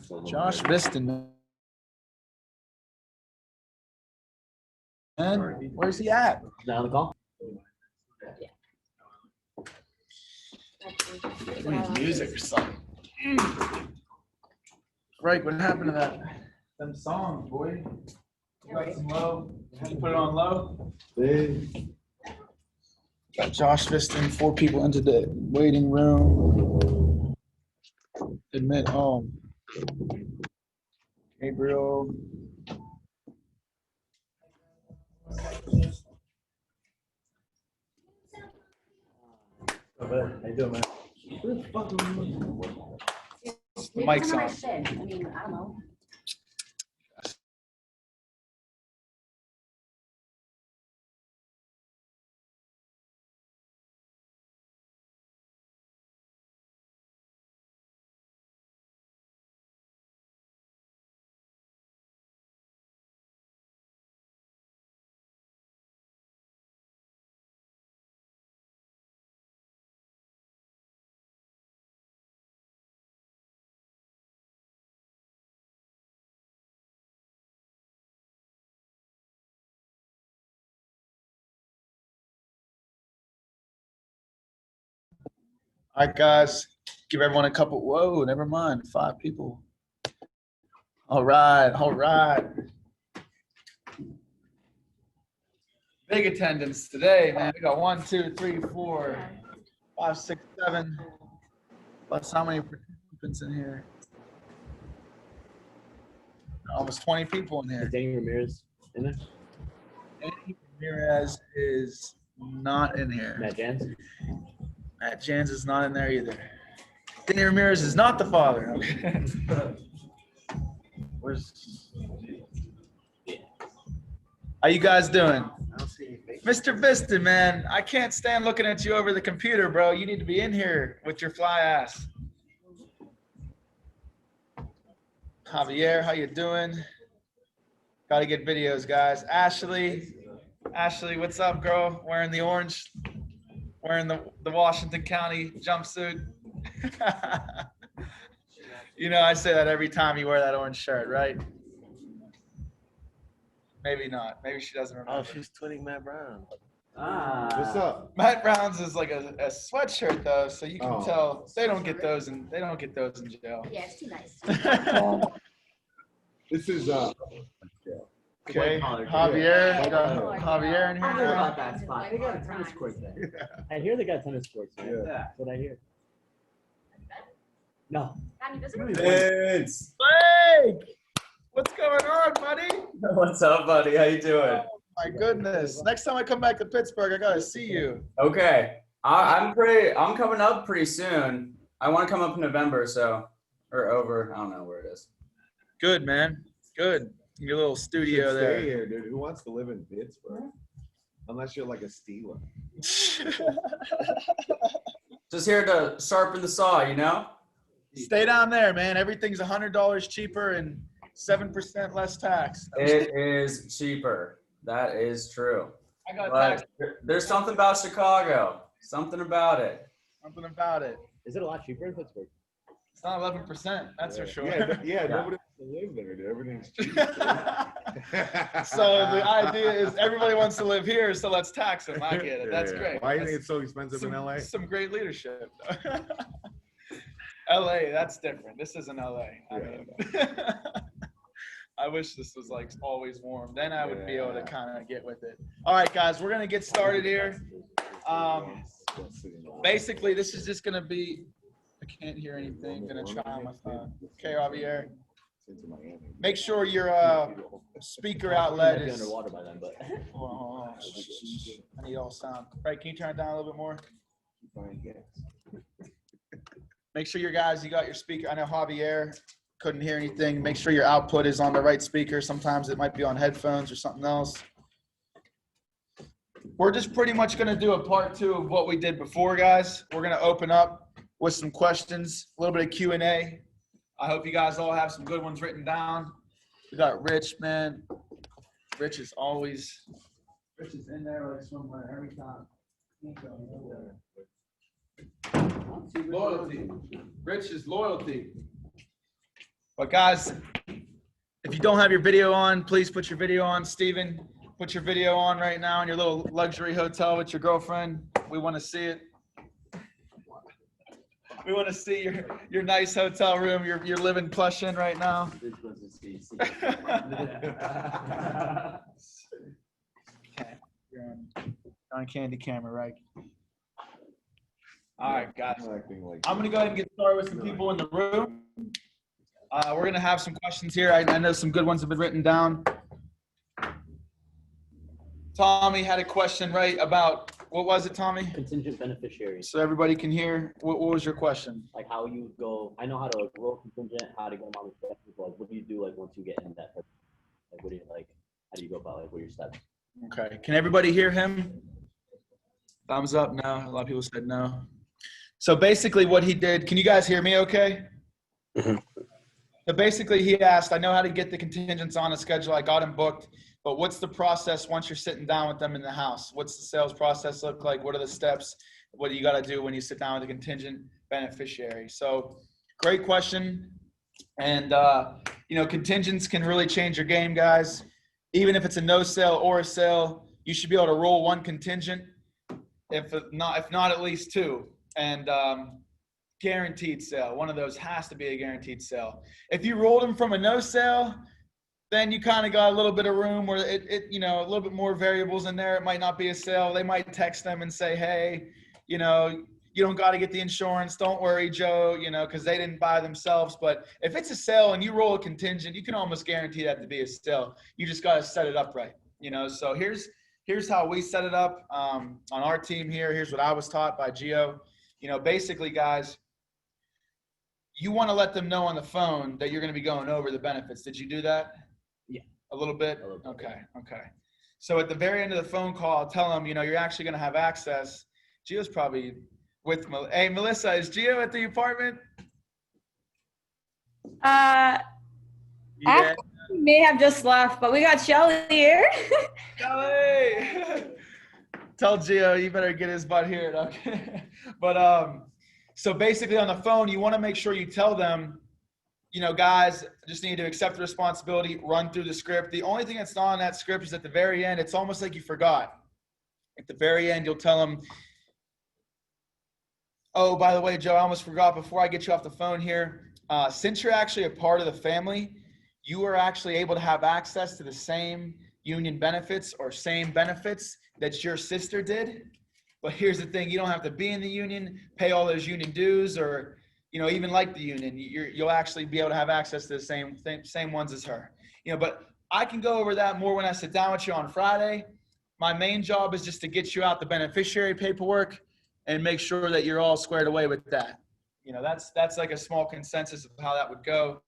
Josh Viston, man. Where's he at? Down on the call. Music or something. Right, what happened to them songs, boy? You got some low. You put it on low. Got Josh Viston, 4 people into the waiting room. Admit home. Gabriel. How you doing, man? The mic's on. I mean, I don't know. All right, guys, give everyone a couple. Whoa, never mind. 5 people. All right, all right. Big attendance today, man. We got 1, 2, 3, 4, 5, 6, 7. Plus, how many participants in here? Almost 20 people in Is here. Danny Ramirez in there? Danny Ramirez is not in here. Matt Jans? Matt Jans is not in there either. Danny Ramirez is not the father. Okay. Where's? How you guys doing? Mr. Viston, man, I can't stand looking at you over the computer, bro. You need to be in here with your fly ass. Javier, how you doing? Gotta get videos, guys. Ashley, what's up, girl? Wearing the orange, wearing the Washington County jumpsuit. You know, I say that every time you wear that orange shirt, right? Maybe not. Maybe she doesn't remember. Oh, she's twinning Matt Brown. What's up? Matt Brown's is like a sweatshirt though, so you can Oh. tell they don't get those in jail. Yeah, it's too nice. This is Okay, Javier, Yeah. we got Javier in I here. heard now. about that spot. They got a tennis court there. I hear they got tennis courts there. Yeah. That's what I hear. No. Vince, Blake, what's going on, buddy? what's up, buddy? How you doing? Oh my goodness! Next time I come back to Pittsburgh, I gotta see you. Okay, I'm coming up pretty soon. I want to come up in November, or over. I don't know where it is. Good, man. Good. Your little studio stay there. here, dude. Who wants to live in Pittsburgh? Unless you're like a Steeler. Just here to sharpen the saw, you know. Stay down there, man. Everything's $100 cheaper and 7% less tax. It is cheaper. That is true. I got But taxed. there's something about Chicago. Something about it. Something about it. Is it a lot cheaper in Pittsburgh? It's not 11%. That's for sure. Yeah, nobody wants to live there, dude. Everything's cheap. So the idea is everybody wants to live here, so let's tax them. I get it. That's Yeah. great. Why do you That's think it's so expensive in LA? some great leadership. LA, that's different. This isn't LA. I mean, I wish this was like always warm. Then I would be able to kind of get with it. All right, guys, we're gonna get started here. Basically, this is just gonna be. I can't hear anything. Gonna try on my phone. Okay, Javier. Make sure your speaker outlet Might be is. underwater by then, but. Hold on. I need all sound. Right, can you turn it down a little bit more? Make sure you got your speaker. I know Javier couldn't hear anything. Make sure your output is on the right speaker. Sometimes it might be on headphones or something else. We're just pretty much going to do a part 2 of what we did before, guys. We're going to open up with some questions, a little bit of Q&A. I hope you guys all have some good ones written down. We got Rich, man. Rich is in there like somewhere every time. Loyalty. Rich is loyalty. But guys, if you don't have your video on, please put your video on. Steven, put your video on right now in your little luxury hotel with your girlfriend. We want to see it. We want to see your nice hotel room you're living plush in right now. Okay, you're on candy camera, right? All right, guys. I'm going to go ahead and get started with some people in the room. We're going to have some questions here. I know some good ones have been written down. Tommy had a question, right, about, what was it, Tommy? Contingent beneficiaries. So everybody can hear. What was your question? Like how you would go, I know how to like roll contingent, how to go on with like what do you do like once you get in that type? Like what do you like, how do you go about like what are your steps? Okay. Can everybody hear him? Thumbs up? No. A lot of people said no. So basically what he did, can you guys hear me okay? Mm-hmm. So basically he asked, I know how to get the contingents on a schedule. I got him booked, but what's the process once you're sitting down with them in the house? What's the sales process look like? What are the steps? What do you got to do when you sit down with a contingent beneficiary? So great question. And, contingents can really change your game, guys. Even if it's a no sale or a sale, you should be able to roll one contingent, if not at least two. And guaranteed sale. One of those has to be a guaranteed sale. If you rolled them from a no sale, then you kind of got a little bit of room where a little bit more variables in there. It might not be a sale. They might text them and say, hey, you don't got to get the insurance. Don't worry, Joe, because they didn't buy themselves. But if it's a sale and you roll a contingent, you can almost guarantee that to be a sale. You just got to set it up right. So here's how we set it up on our team here. Here's what I was taught by Gio. Basically, guys, you want to let them know on the phone that you're going to be going over the benefits. Did you do that? Yeah. A little bit? A little bit. Okay. So at the very end of the phone call, I'll tell them, you're actually going to have access. Gio's probably with Hey, Melissa, is Gio at the apartment? I may have just left, but we got Shelly here. Shelly! Tell Gio, you better get his butt here. Okay. But so basically on the phone, you want to make sure you tell them, guys, just need to accept the responsibility, run through the script. The only thing that's not on that script is at the very end. It's almost like you forgot. At the very end, you'll tell them, oh, by the way, Joe, I almost forgot before I get you off the phone here. Since you're actually a part of the family, you are actually able to have access to the same union benefits or same benefits that your sister did. But here's the thing, you don't have to be in the union, pay all those union dues, or even like the union. You'll actually be able to have access to the same ones as her. But I can go over that more when I sit down with you on Friday. My main job is just to get you out the beneficiary paperwork and make sure that you're all squared away with that. That's like a small consensus of how that would go.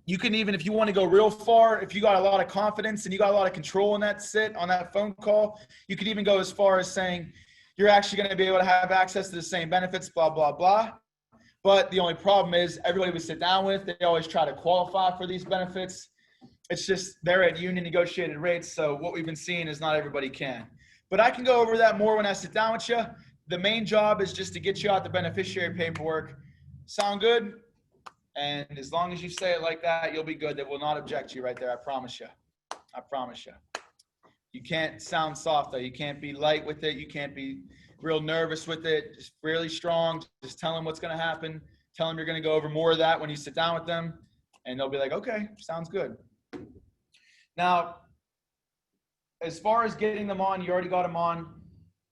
You can even, if you want to go real far, if you got a lot of confidence and you got a lot of control on that phone call, you could even go as far as saying you're actually going to be able to have access to the same benefits, blah, blah, blah. But the only problem is everybody we sit down with, they always try to qualify for these benefits. It's just they're at union negotiated rates. So what we've been seeing is not everybody can. But I can go over that more when I sit down with you. The main job is just to get you out the beneficiary paperwork. Sound good? And as long as you say it like that, you'll be good. They will not object to you right there. I promise you. I promise you. You can't sound soft, though. You can't be light with it. You can't be real nervous with it. Just really strong. Just tell them what's going to happen. Tell them you're going to go over more of that when you sit down with them. And they'll be like, okay, sounds good. Now, as far as getting them on, you already got them on.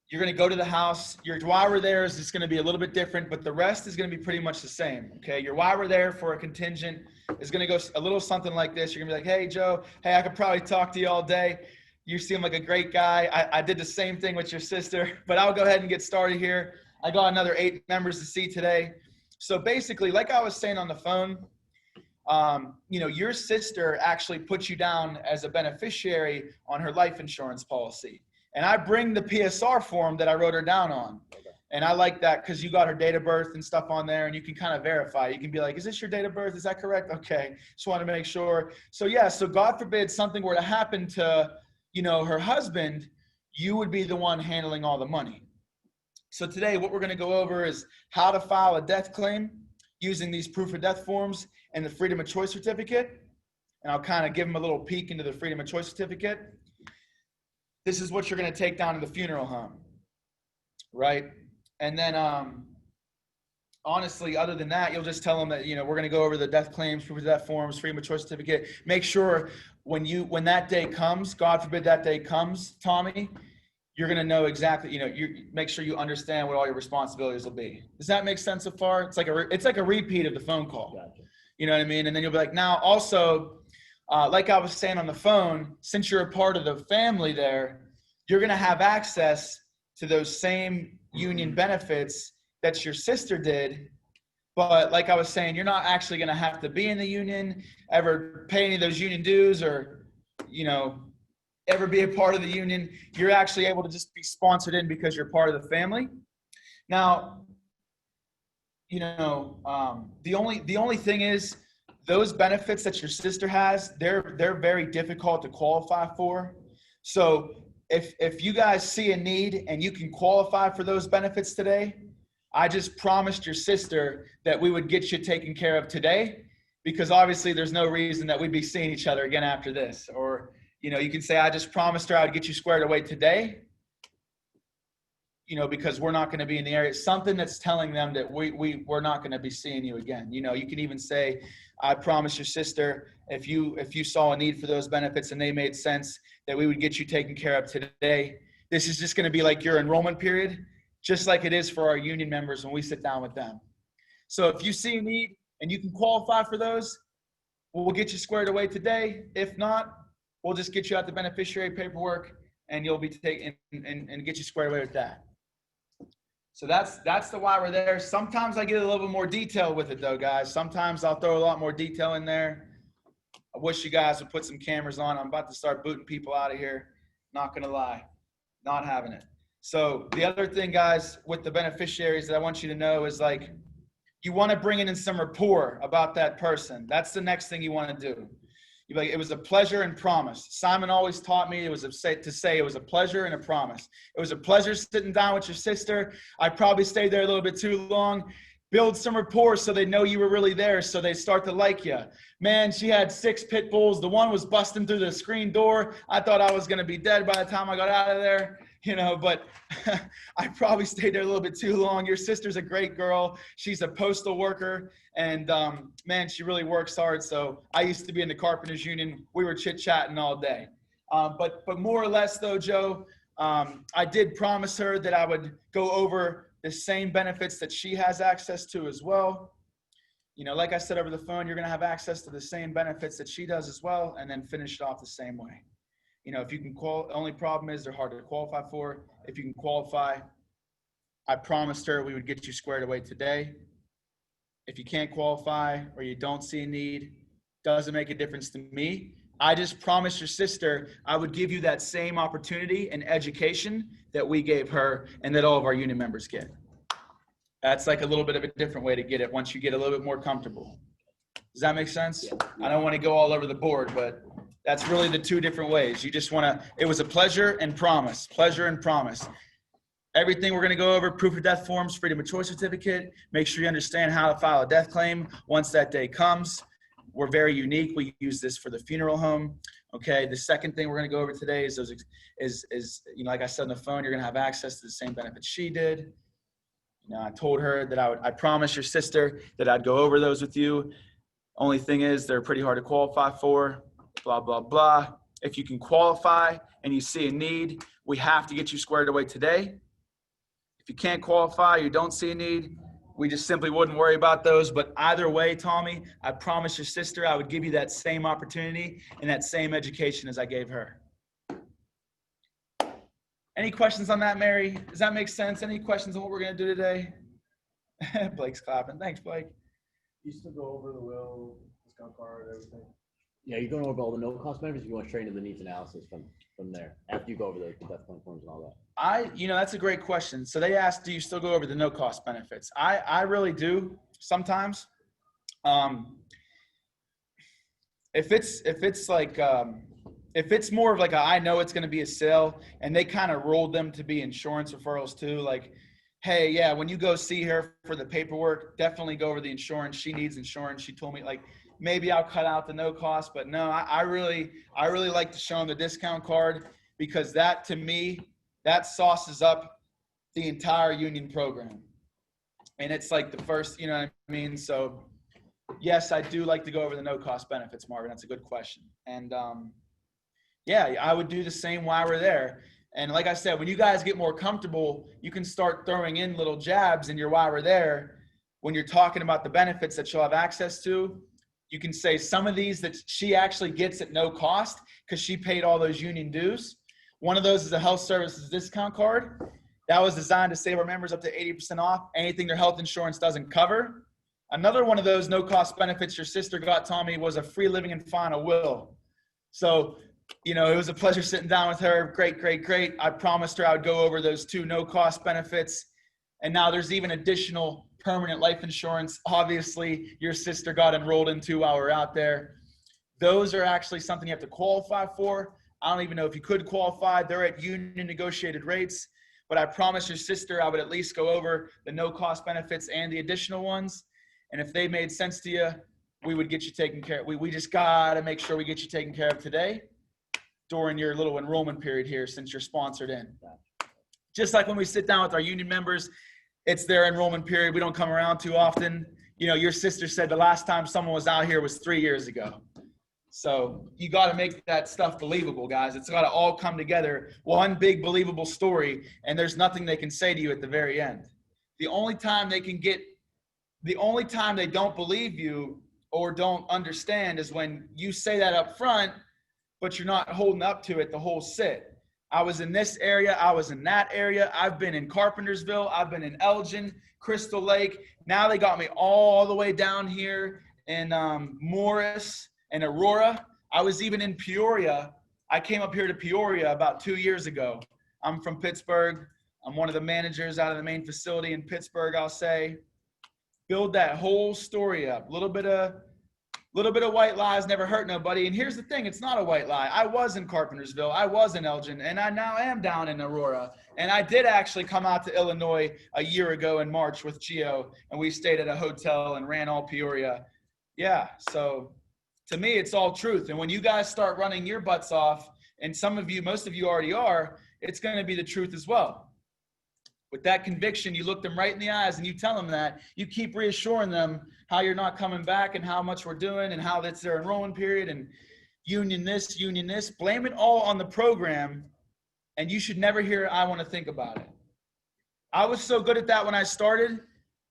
You're going to go to the house. Your why we're there is just going to be a little bit different, but the rest is going to be pretty much the same. Okay. Your why we're there for a contingent is going to go a little something like this. You're going to be like, hey, Joe, hey, I could probably talk to you all day. You seem like a great guy. I did the same thing with your sister, but I'll go ahead and get started here. I got another 8 members to see today. So basically, like I was saying on the phone, your sister actually put you down as a beneficiary on her life insurance policy. And I bring the PSR form that I wrote her down on. And I like that because you got her date of birth and stuff on there and you can kind of verify. You can be like, is this your date of birth? Is that correct? Okay. Just want to make sure. So yeah, so God forbid something were to happen to, her husband, you would be the one handling all the money. So today what we're going to go over is how to file a death claim using these proof of death forms and the freedom of choice certificate. And I'll kind of give them a little peek into the freedom of choice certificate. This is what you're going to take down to the funeral home, right? And then, honestly, other than that, you'll just tell them that, we're going to go over the death claims, proof of death forms, freedom of choice certificate. Make sure when that day comes, God forbid that day comes, Tommy, you're going to know exactly, you make sure you understand what all your responsibilities will be. Does that make sense so far? It's like a repeat of the phone call. Gotcha. You know what I mean? And then you'll be like, now also, like I was saying on the phone, since you're a part of the family there, you're going to have access to those same union benefits that your sister did. But like I was saying, you're not actually going to have to be in the union, ever pay any of those union dues, or, ever be a part of the union. You're actually able to just be sponsored in because you're part of the family. Now, the only thing is, those benefits that your sister has, they're very difficult to qualify for. So if you guys see a need and you can qualify for those benefits today, I just promised your sister that we would get you taken care of today, because obviously there's no reason that we'd be seeing each other again after this. Or, you can say, I just promised her I'd get you squared away today, because we're not going to be in the area. Something that's telling them that we're not going to be seeing you again. You can even say, I promised your sister, if you saw a need for those benefits and they made sense, that we would get you taken care of today. This is just going to be like your enrollment period, just like it is for our union members when we sit down with them. So if you see a need and you can qualify for those, we'll get you squared away today. If not, we'll just get you out the beneficiary paperwork and you'll be taken and get you squared away with that. So that's the why we're there. Sometimes I get a little bit more detail with it though, guys. Sometimes I'll throw a lot more detail in there. I wish you guys would put some cameras on. I'm about to start booting people out of here. Not gonna lie, not having it. So the other thing, guys, with the beneficiaries that I want you to know is, like, you want to bring in some rapport about that person. That's the next thing you want to do. You're like, it was a pleasure and promise. Simon always taught me it was to say it was a pleasure and a promise. It was a pleasure sitting down with your sister. I probably stayed there a little bit too long. Build some rapport so they know you were really there, so they start to like you. Man, she had 6 pit bulls. The one was busting through the screen door. I thought I was going to be dead by the time I got out of there. But I probably stayed there a little bit too long. Your sister's a great girl. She's a postal worker, and man, she really works hard. So I used to be in the Carpenters Union. We were chit-chatting all day. But more or less, though, Joe, I did promise her that I would go over the same benefits that she has access to as well. Like I said over the phone, you're going to have access to the same benefits that she does as well, and then finish it off the same way. If you can only problem is they're hard to qualify for. If you can qualify, I promised her we would get you squared away today. If you can't qualify or you don't see a need, doesn't make a difference to me. I just promised your sister I would give you that same opportunity and education that we gave her and that all of our union members get. That's like a little bit of a different way to get it once you get a little bit more comfortable. Does that make sense? Yeah. I don't want to go all over the board, but that's really the 2 different ways. You just want to, it was a pleasure and promise, pleasure and promise. Everything we're going to go over, proof of death forms, freedom of choice certificate. Make sure you understand how to file a death claim once that day comes. We're very unique. We use this for the funeral home. Okay. The second thing we're going to go over today is like I said on the phone, you're going to have access to the same benefits she did. I told her that I promised your sister that I'd go over those with you. Only thing is they're pretty hard to qualify for, blah, blah, blah. If you can qualify and you see a need, we have to get you squared away today. If you can't qualify, you don't see a need, we just simply wouldn't worry about those. But either way, Tommy, I promised your sister I would give you that same opportunity and that same education as I gave her. Any questions on that, Mary? Does that make sense? Any questions on what we're going to do today? Blake's clapping. Thanks, Blake. You still go over the will, discount card, everything. Yeah, you're going over all the no-cost benefits. You want straight into the needs analysis from there after you go over the death claim forms and all that. That's a great question. So they asked, do you still go over the no-cost benefits? I really do sometimes. If it's more of like I know it's going to be a sale and they kind of rolled them to be insurance referrals too, like, hey, yeah, when you go see her for the paperwork, definitely go over the insurance. She needs insurance. She told me, like, maybe I'll cut out the no cost. But no, I really like to show them the discount card, because that, to me, that sauces up the entire union program. And it's like the first, you know what I mean? So yes, I do like to go over the no cost benefits, Marvin. That's a good question. And yeah, I would do the same while we're there. And like I said, when you guys get more comfortable, you can start throwing in little jabs in your while we're there. When you're talking about the benefits that you'll have access to, you can say some of these that she actually gets at no cost because she paid all those union dues. One of those is a health services discount card. That was designed to save our members up to 80% off anything their health insurance doesn't cover. Another one of those no cost benefits your sister got, Tommy, was a free living and final will. So, you know, it was a pleasure sitting down with her. Great, great, great. I promised her I would go over those 2 no cost benefits. And now there's even additional permanent life insurance. Obviously, your sister got enrolled into while we're out there. Those are actually something you have to qualify for. I don't even know if you could qualify. They're at union negotiated rates. But I promised your sister I would at least go over the no cost benefits and the additional ones. And if they made sense to you, we would get you taken care of. We just got to make sure we get you taken care of today during your little enrollment period here, since you're sponsored in. Just like when we sit down with our union members, it's their enrollment period. We don't come around too often. You know, your sister said the last time someone was out here was 3 years ago. So you got to make that stuff believable, guys. It's got to all come together. One big believable story, and there's nothing they can say to you at the very end. The only time they don't believe you or don't understand is when you say that up front, but you're not holding up to it the whole sit. I was in this area. I was in that area. I've been in Carpentersville. I've been in Elgin, Crystal Lake. Now they got me all the way down here in Morris and Aurora. I was even in Peoria. I came up here to Peoria about 2 years ago. I'm from Pittsburgh. I'm one of the managers out of the main facility in Pittsburgh, I'll say. Build that whole story up. Little bit of white lies never hurt nobody. And here's the thing, it's not a white lie. I was in Carpentersville, I was in Elgin, and I now am down in Aurora. And I did actually come out to Illinois a year ago in March with Gio, and we stayed at a hotel and ran all Peoria. Yeah, so to me, it's all truth. And when you guys start running your butts off, and most of you already are, it's going to be the truth as well. With that conviction, you look them right in the eyes and you tell them that. You keep reassuring them how you're not coming back and how much we're doing and how that's their enrollment period and union this. Blame it all on the program, and you should never hear I want to think about it. I was so good at that when I started.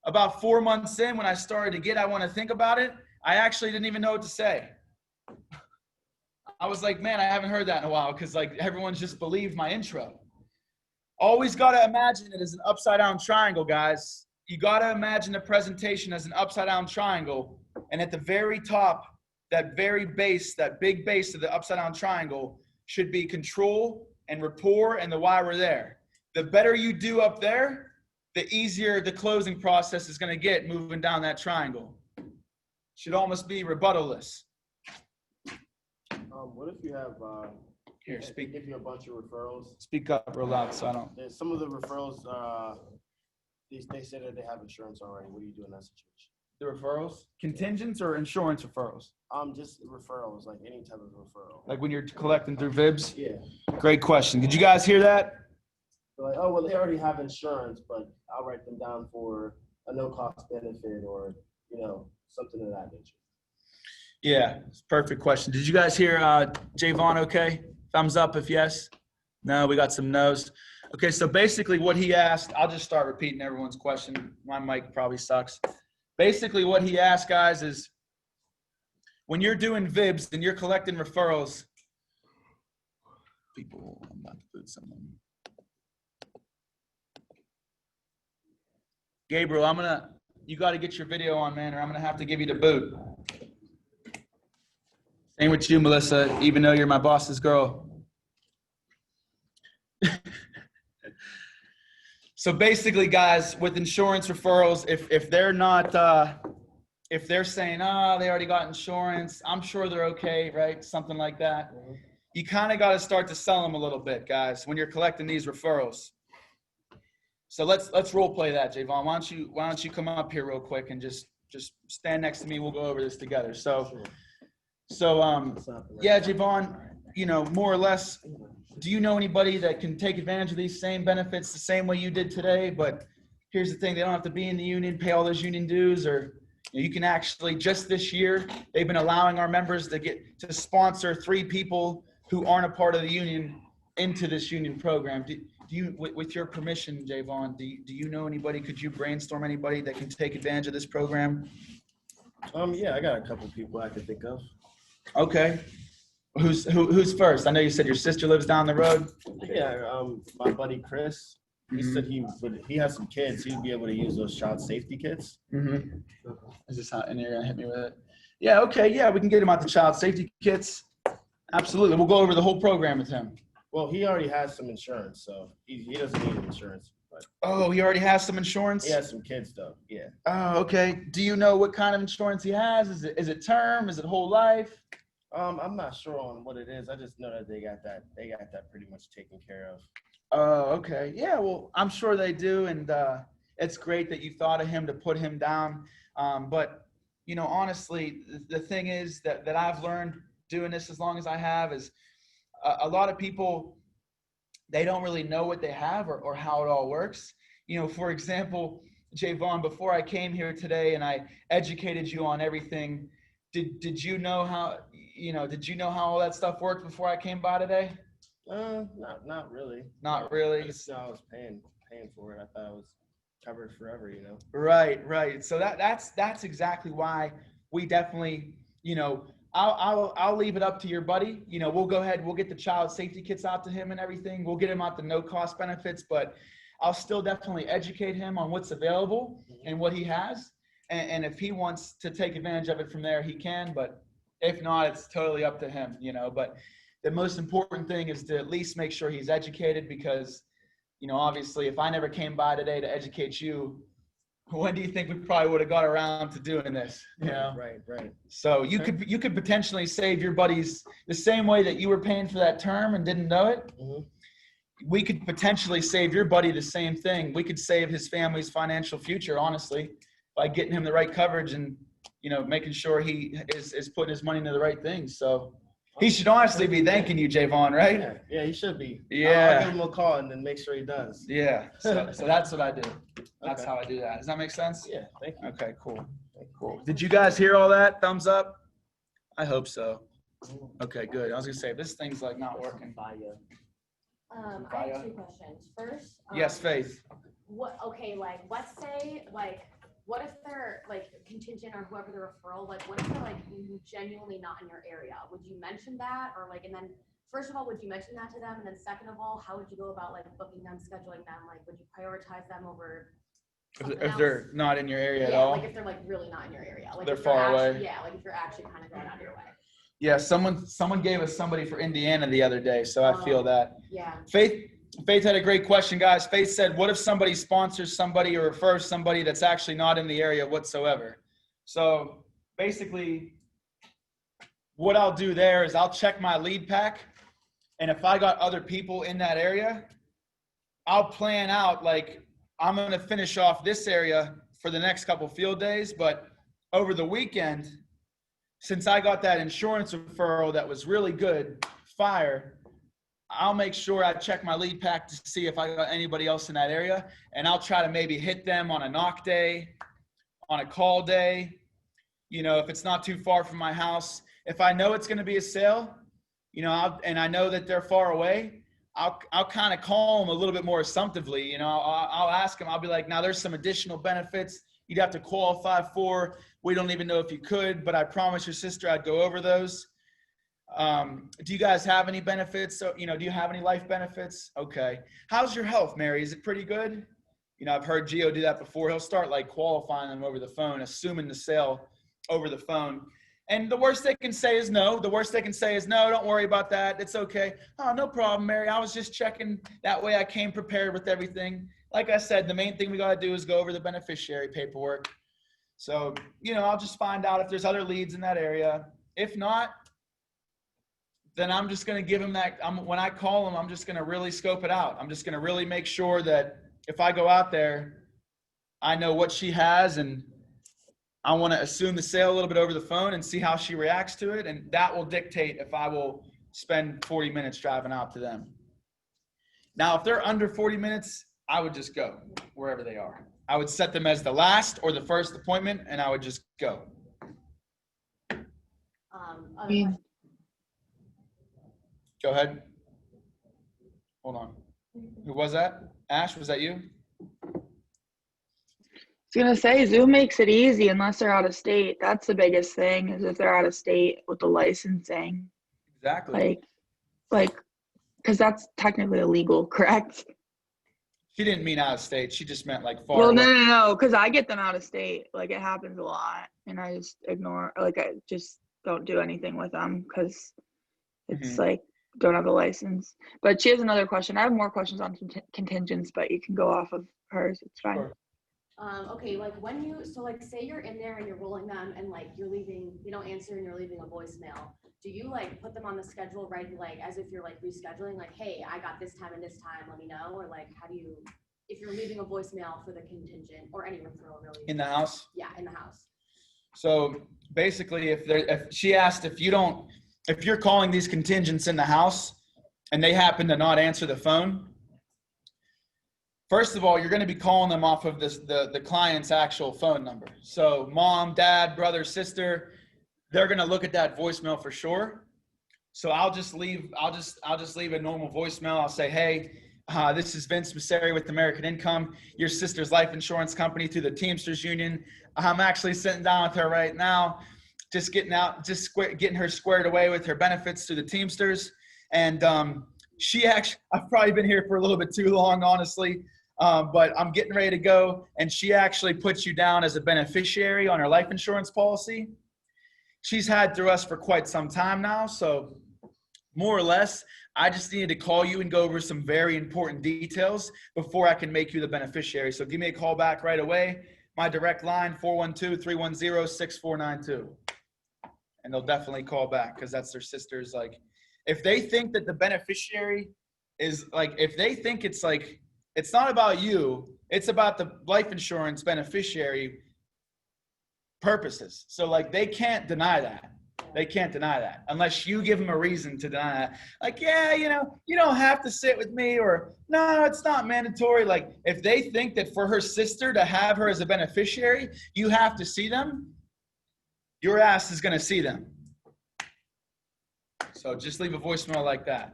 About 4 months in, when I started to get I want to think about it, I actually didn't even know what to say. I was like, man, I haven't heard that in a while, because like everyone's just believed my intro. Always got to imagine it as an upside down triangle, guys. You got to imagine the presentation as an upside down triangle. And at the very top, that very base, that big base of the upside down triangle should be control and rapport and the why we're there. The better you do up there, the easier the closing process is going to get moving down that triangle. Should almost be rebuttal-less. What if you have Here, speak. give you a bunch of referrals? Speak up real loud so I don't. There's some of the referrals, they say that they have insurance already. What do you do in that situation? The referrals? Contingents or insurance referrals? Just referrals, like any type of referral. Like when you're collecting through VIBs? Yeah. Great question. Did you guys hear that? They're like, oh, well, they already have insurance, but I'll write them down for a no-cost benefit or, something of that nature. Yeah, it's a perfect question. Did you guys hear Javon okay? Thumbs up if yes. No, we got some no's. Okay, so basically what he asked, I'll just start repeating everyone's question. My mic probably sucks. Basically what he asked, guys, is when you're doing VIBs and you're collecting referrals, people, I'm about to put someone. Gabriel, you got to get your video on, man, or I'm going to have to give you the boot. Same with you, Melissa, even though you're my boss's girl. So basically, guys, with insurance referrals, if they're not, if they're saying, oh, they already got insurance, I'm sure they're okay, right? Something like that. Mm-hmm. You kind of got to start to sell them a little bit, guys, when you're collecting these referrals. So let's role play that, Javon. Why don't you come up here real quick and just just stand next to me. We'll go over this together. So, Sure. so It's not the right- yeah, Javon, you know, more or less, do you know anybody that can take advantage of these same benefits the same way you did today? But here's the thing, they don't have to be in the union, pay all those union dues, or you can actually, just this year, they've been allowing our members to sponsor 3 people who aren't a part of the union into this union program. Do you, with your permission, Javon, do you know anybody? Could you brainstorm anybody that can take advantage of this program? Yeah, I got a couple people I could think of. Okay. Who's first? I know you said your sister lives down the road. Yeah, my buddy Chris, he Mhm. said he has some kids, he'd be able to use those child safety kits. Mm-hmm. Is this how, and you're gonna hit me with it? Yeah, okay, yeah, we can get him out the child safety kits. Absolutely, we'll go over the whole program with him. Well, he already has some insurance, so he doesn't need insurance, but Oh, he already has some insurance? he has some kids though, yeah. Oh, okay. Do you know what kind of insurance he has? Is it term? Is it whole life? I'm not sure on what it is, I just know that they got that pretty much taken care of. Oh, okay. Yeah, well, I'm sure they do, and it's great that you thought of him to put him down. But, you know, honestly, the thing is that I've learned doing this as long as I have is a lot of people, they don't really know what they have or how it all works. You know, for example, Javon, before I came here today and I educated you on everything, did you know how, did you know how all that stuff worked before I came by today? Not really. Not I really. just know I was paying for it. I thought it was covered forever, you know. Right. So that's exactly why we definitely, I'll leave it up to your buddy. You know, we'll go ahead, we'll get the child safety kits out to him and everything. We'll get him out the no cost benefits, but I'll still definitely educate him on what's available and what he has. And if he wants to take advantage of it from there, he can, but if not, it's totally up to him, but the most important thing is to at least make sure he's educated because, obviously if I never came by today to educate you, when do you think we probably would have got around to doing this? Right. So you could potentially save your buddies the same way that you were paying for that term and didn't know it. Mhm. We could potentially save your buddy the same thing. We could save his family's financial future, honestly, by getting him the right coverage and, making sure he is putting his money into the right things. So he should honestly be thanking you, Javon, right? Yeah, he should be. Yeah. I'll give him a call and then make sure he does. Yeah. So that's what I do. That's Okay. how I do that. Does that make sense? Yeah, thank you. Okay, cool. Did you guys hear all that? Thumbs up? I hope so. Okay, good. I was gonna say, this thing's like not working. By you. I have 2 questions. First. Yes, Faith. Let's say, what if they're contingent or whoever the referral, what if they're genuinely not in your area? Would you mention that and then first of all, would you mention that to them? And then second of all, how would you go about booking them, scheduling them? Would you prioritize them over something If else? they're not in your area at all? If they're really not in your area. They're if far away. Yeah, if you're actually kind of going out of your way. Yeah, someone gave us somebody for Indiana the other day, so I feel that. Yeah. Faith had a great question, guys. Faith said, what if somebody sponsors somebody or refers somebody that's actually not in the area whatsoever? So basically, what I'll do there is I'll check my lead pack, and if I got other people in that area, I'll plan out, I'm going to finish off this area for the next couple field days, but over the weekend, since I got that insurance referral that was really good, fire, I'll make sure I check my lead pack to see if I got anybody else in that area, and I'll try to maybe hit them on a knock day, on a call day, if it's not too far from my house. If I know it's going to be a sale, and I know that they're far away, I'll kind of call them a little bit more assumptively. I'll ask them, I'll be like, now there's some additional benefits you'd have to qualify for. We don't even know if you could, but I promised your sister I'd go over those. Do you guys have any benefits? So, do you have any life benefits? Okay. How's your health, Mary? Is it pretty good? I've heard Gio do that before. He'll start qualifying them over the phone, assuming the sale over the phone. And the worst they can say is no. The worst they can say is no, don't worry about that. It's okay. Oh, no problem, Mary. I was just checking. That way I came prepared with everything. Like I said, the main thing we got to do is go over the beneficiary paperwork. So, I'll just find out if there's other leads in that area. If not, then I'm just going to give him that. When I call him, I'm just going to really scope it out. I'm just going to really make sure that if I go out there, I know what she has and I want to assume the sale a little bit over the phone and see how she reacts to it. And that will dictate if I will spend 40 minutes driving out to them. Now, if they're under 40 minutes, I would just go wherever they are. I would set them as the last or the first appointment, and I would just go. Other question. Go ahead. Hold on. Who was that? Ash, was that you? I was gonna say Zoom makes it easy unless they're out of state. That's the biggest thing, is if they're out of state with the licensing. Exactly. Like, because that's technically illegal, correct? She didn't mean out of state. She just meant like far Well, away. no, because I get them out of state. Like, it happens a lot, and I just ignore. Like, I just don't do anything with them because it's like don't have a license. But she has another question. I have more questions on contingents, but you can go off of hers. It's fine. Sure. Okay, like when you, so like say you're in there and you're rolling them and like you're leaving, you don't answer and you're leaving a voicemail. Do you like put them on the schedule, right? Like as if you're like rescheduling, like, hey, I got this time and this time, let me know? Or like, how do you, if you're leaving a voicemail for the contingent or any referral really? In the house? Yeah, in the house. So basically, if she asked if you're calling these contingents in the house and they happen to not answer the phone, first of all, you're going to be calling them off of the client's actual phone number. So mom, dad, brother, sister, they're going to look at that voicemail for sure. So I'll just leave a normal voicemail. I'll say, hey, this is Vince Massari with American Income, your sister's life insurance company through the Teamsters Union. I'm actually sitting down with her right now, just getting her squared away with her benefits through the Teamsters. And I've probably been here for a little bit too long, honestly. But I'm getting ready to go, and she actually puts you down as a beneficiary on her life insurance policy. She's had through us for quite some time now, so more or less, I just needed to call you and go over some very important details before I can make you the beneficiary. So give me a call back right away. My direct line, 412-310-6492. And they'll definitely call back because that's their sister's. Like, if they think that the beneficiary is like, if they think it's like, it's not about you, it's about the life insurance beneficiary purposes. So like they can't deny that. They can't deny that unless you give them a reason to deny that. Like, yeah, you don't have to sit with me, or no, it's not mandatory. Like if they think that for her sister to have her as a beneficiary, you have to see them, your ass is going to see them. So just leave a voicemail like that.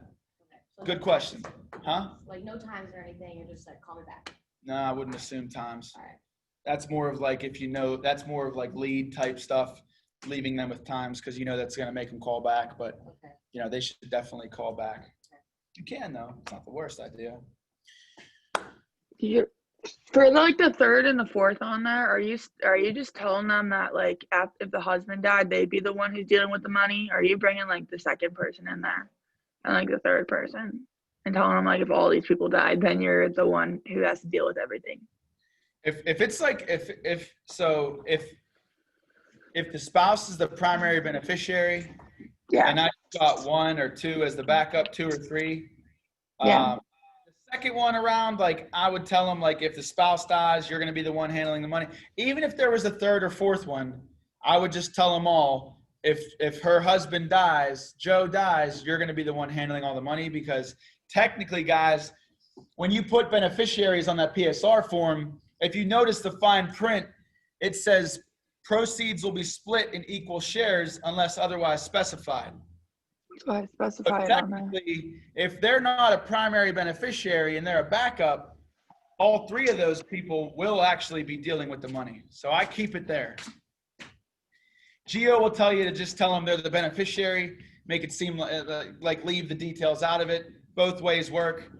Okay. So Good no question. times. Huh? Like no times or anything, you're just like, call me back. No, I wouldn't assume times. All right. That's more of like, that's more of like lead type stuff, leaving them with times because that's going to make them call back. But, Okay. they should definitely call back. You can, though. It's not the worst idea. For like the third and the fourth on there, are you just telling them that like if the husband died, they'd be the one who's dealing with the money? Or are you bringing like the second person in there and like the third person and telling them like if all these people died, then you're the one who has to deal with everything? If it's like if the spouse is the primary beneficiary, Yeah. and I got one or two as the backup, 2 or 3. Yeah. The second one around, like I would tell them, like if the spouse dies, you're going to be the one handling the money. Even if there was a third or fourth one, I would just tell them all, if her husband dies, Joe dies, you're going to be the one handling all the money, because technically, guys, when you put beneficiaries on that PSR form, if you notice the fine print, it says proceeds will be split in equal shares unless otherwise specified. So I So specify it on there. technically, if they're not a primary beneficiary and they're a backup, all 3 of those people will actually be dealing with the money. So I keep it there. Gio will tell you to just tell them they're the beneficiary, make it seem like leave the details out of it. Both ways work.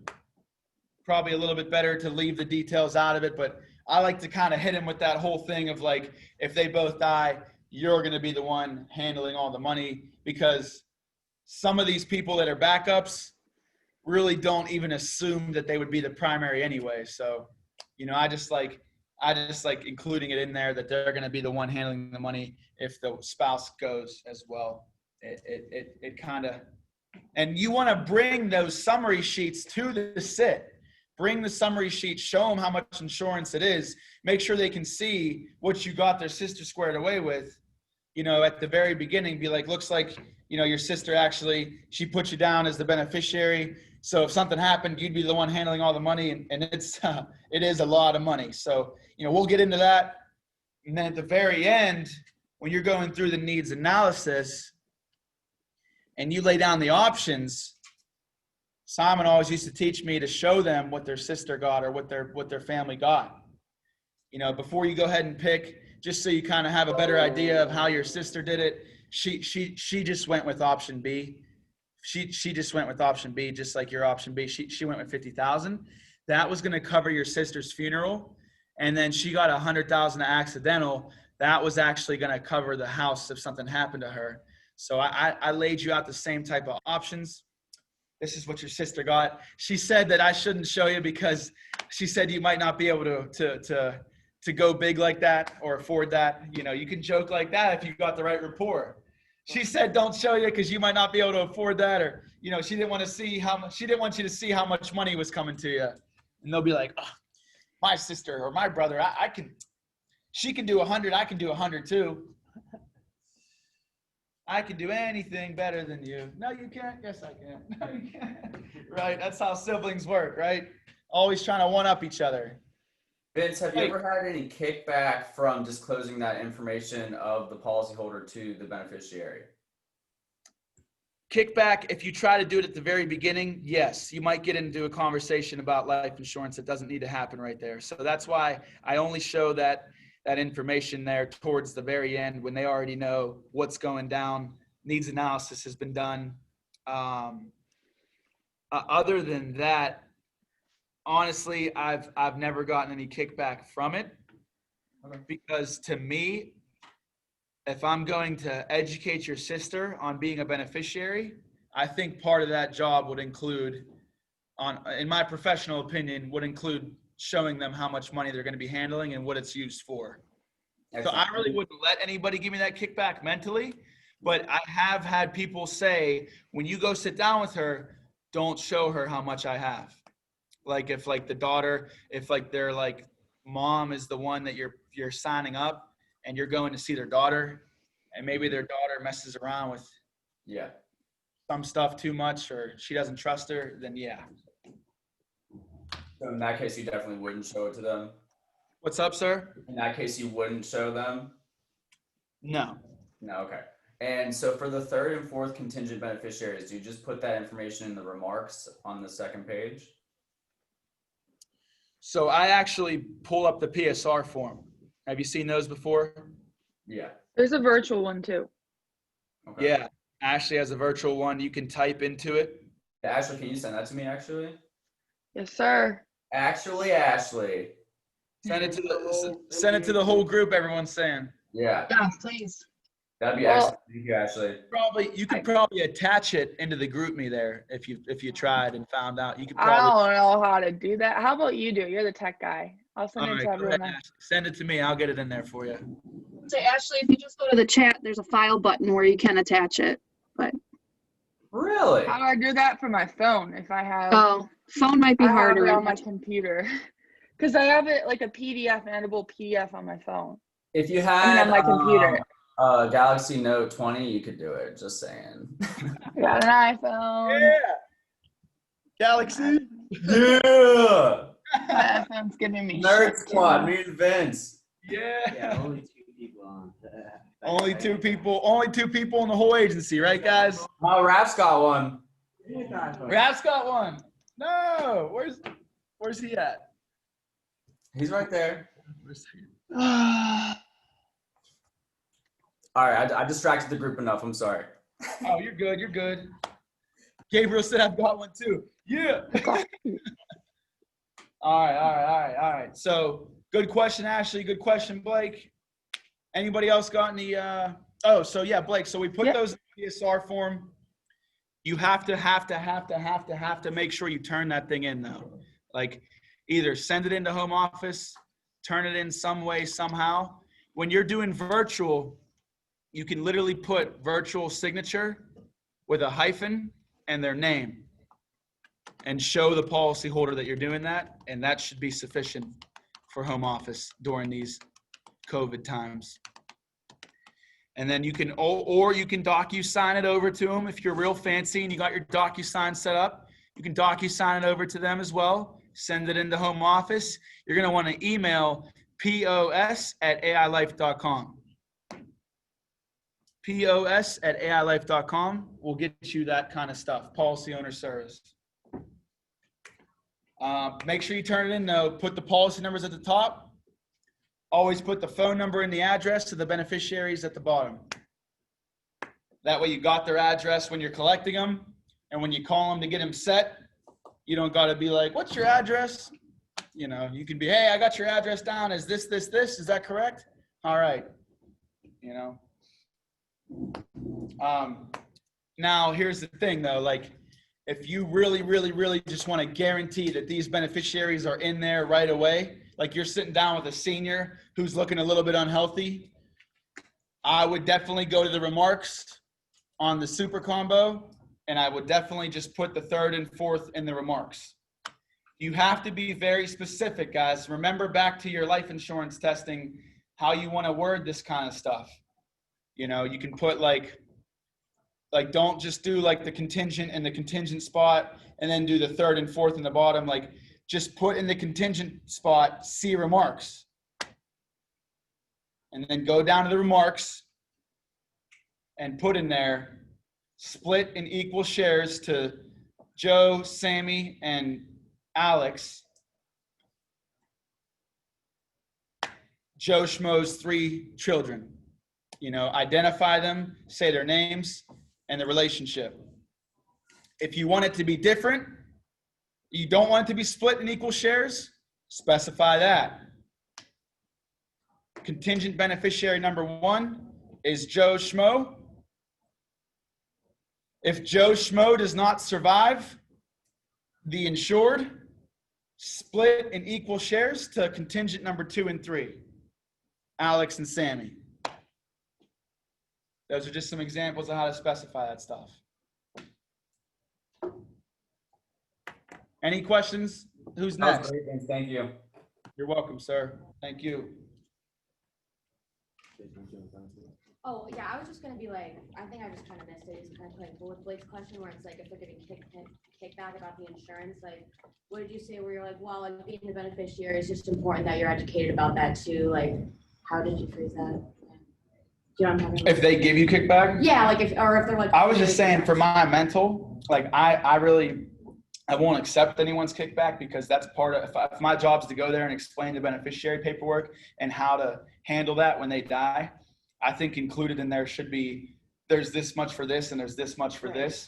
Probably a little bit better to leave the details out of it, but I like to kind of hit him with that whole thing of like, if they both die, you're going to be the one handling all the money, because some of these people that are backups really don't even assume that they would be the primary anyway. So, I just like including it in there that they're going to be the one handling the money if the spouse goes as well. It kind of, and you want to bring those summary sheets to the sit, bring the summary sheet, show them how much insurance it is, make sure they can see what you got their sister squared away with. You know, at the very beginning, be like, looks like, you know, your sister actually, she put you down as the beneficiary. So if something happened, you'd be the one handling all the money, and it is a lot of money. So, you know, we'll get into that. And then at the very end, when you're going through the needs analysis and you lay down the options, Simon always used to teach me to show them what their sister got or what their family got. You know, before you go ahead and pick, just so you kind of have a better idea of how your sister did it. She just went with option B. She just went with option B, just like your option B. She went with 50,000. That was going to cover your sister's funeral, and then she got 100,000 accidental. That was actually going to cover the house if something happened to her. So I laid you out the same type of options. This is what your sister got. She said that I shouldn't show you because she said you might not be able to go big like that or afford that. You know, you can joke like that if you got the right rapport. She said, don't show you because you might not be able to afford that. Or, you know, she didn't want you to see how much money was coming to you. And they'll be like, oh, my sister or my brother, she can do 100. I can do 100 too. I can do anything better than you. No, you can't. Yes, I can. No, you can't. Right. That's how siblings work, right? Always trying to one up each other. Vince, have you ever had any kickback from disclosing that information of the policyholder to the beneficiary? Kickback, if you try to do it at the very beginning, yes, you might get into a conversation about life insurance that doesn't need to happen right there. So that's why I only show that information there towards the very end when they already know what's going down. Needs analysis has been done. Other than that, honestly, I've never gotten any kickback from it, because to me, if I'm going to educate your sister on being a beneficiary, I think part of that job would include, in my professional opinion, would include showing them how much money they're going to be handling and what it's used for. So I really wouldn't let anybody give me that kickback mentally, but I have had people say, when you go sit down with her, don't show her how much I have. Like if like the daughter, if like their like mom is the one that you're signing up and you're going to see their daughter, and maybe their daughter messes around with some stuff too much, or she doesn't trust her, then yeah. So in that case, you definitely wouldn't show it to them? What's up, sir? In that case, you wouldn't show them? No. No, okay. And so for the third and fourth contingent beneficiaries, do you just put that information in the remarks on the second page? So I actually pull up the PSR form. Have you seen those before? Yeah. There's a virtual one too. Okay. Yeah. Ashley has a virtual one. You can type into it. Ashley, can you send that to me, actually? Yes, sir. Ashley. Send it to the whole group, everyone's saying. Yeah. Yeah, please. That'd be excellent. Thank you, Ashley. You could probably attach it into the group me there if you tried and found out. You could I probably. don't know how to do that. How about you do? You're the tech guy. I'll send All it right, to go everyone. ahead, Ashley. Send it to me. I'll get it in there for you. So Ashley, if you just go to the chat, there's a file button where you can attach it. But Really? How do I do that for my phone if I have? oh, phone might be I have harder. it on my computer because I have it like a PDF, an editable PDF on my phone. If you had on my computer. Galaxy Note 20, you could do it. Just saying. I got an iPhone. Yeah. Galaxy. Yeah. My iPhone's giving me Nerd shit, Squad. too. Me and Vince. Yeah, Yeah. only 2 people on. Only two people in the whole agency, right, guys? Oh, Rap's got one. Rap's got one. No, where's he at? He's right there. All right, I distracted the group enough. I'm sorry. Oh, you're good. You're good. Gabriel said I've got one too. Yeah. All right. So good question, Ashley. Good question, Blake. Anybody else got any? So yeah, Blake. So we put those in the PSR form. You have to make sure you turn that thing in though. Like either send it into home office, turn it in some way, somehow. When you're doing virtual, you can literally put virtual signature with a hyphen and their name. and show the policyholder that you're doing that, and that should be sufficient for home office during these COVID times. And then you can, or you can DocuSign it over to them if you're real fancy and you got your DocuSign set up. You can DocuSign it over to them as well. Send it into home office. You're going to want to email pos@ailife.com. pos@ailife.com will get you that kind of stuff, policy owner service. Make sure you turn it in though. Put the policy numbers at the top. Always put the phone number and the address to the beneficiaries at the bottom. That way you got their address when you're collecting them, and when you call them to get them set, you don't got to be like, what's your address? You know, you can be, hey, I got your address down. Is this? Is that correct? All right. You know. Now here's the thing though, like if you really just want to guarantee that these beneficiaries are in there right away, like you're sitting down with a senior who's looking a little bit unhealthy, I would definitely go to the remarks on the super combo, and I would definitely just put the third and fourth in the remarks. You have to be very specific, guys. Remember back to your life insurance testing, how you want to word this kind of stuff. You know, you can put like don't just do like the contingent and the contingent spot and then do the third and fourth in the bottom. Like just put in the contingent spot, see remarks. And then go down to the remarks and put in there, split in equal shares to Joe, Sammy, and Alex. Joe Schmo's 3 children. You know, identify them, say their names, and the relationship. If you want it to be different, you don't want it to be split in equal shares, specify that. Contingent beneficiary number 1 is Joe Schmo. If Joe Schmo does not survive the insured, split in equal shares to contingent number 2 and 3, Alex and Sammy. Those are just some examples of how to specify that stuff. Any questions? Who's That was next? great, Vince. Thank you. You're welcome, sir. Thank you. Oh, yeah, I was just gonna be like, I think I just kind of missed it. It's kind of like with Blake's question where it's like, if they're getting kickback about the insurance, like, what did you say where you're like, well, like being the beneficiary is just important that you're educated about that too. Like, how did you phrase that? Do you know what I'm talking about? If they give you kickback? Yeah, like if they're like. I was just saying for my mental, like I won't accept anyone's kickback because that's part of, if my job is to go there and explain the beneficiary paperwork and how to handle that when they die, I think included in there should be, there's this much for this and there's this much for this.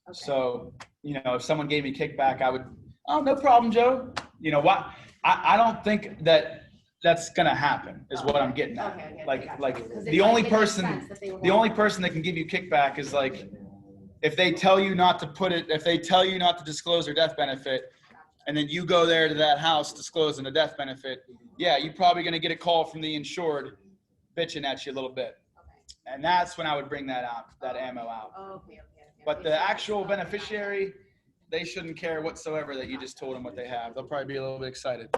Okay. So, you know, if someone gave me kickback, I would, oh, no problem, Joe. You know what? I don't think that's going to happen is what I'm getting at. Okay, like the only person that can give you kickback is like, if they tell you not to put it, if they tell you not to disclose their death benefit, and then you go there to that house disclosing the death benefit, yeah, you're probably going to get a call from the insured bitching at you a little bit. Okay. And that's when I would bring that out, that ammo out. Okay. But the actual beneficiary, they shouldn't care whatsoever that you just told them what they have. They'll probably be a little bit excited.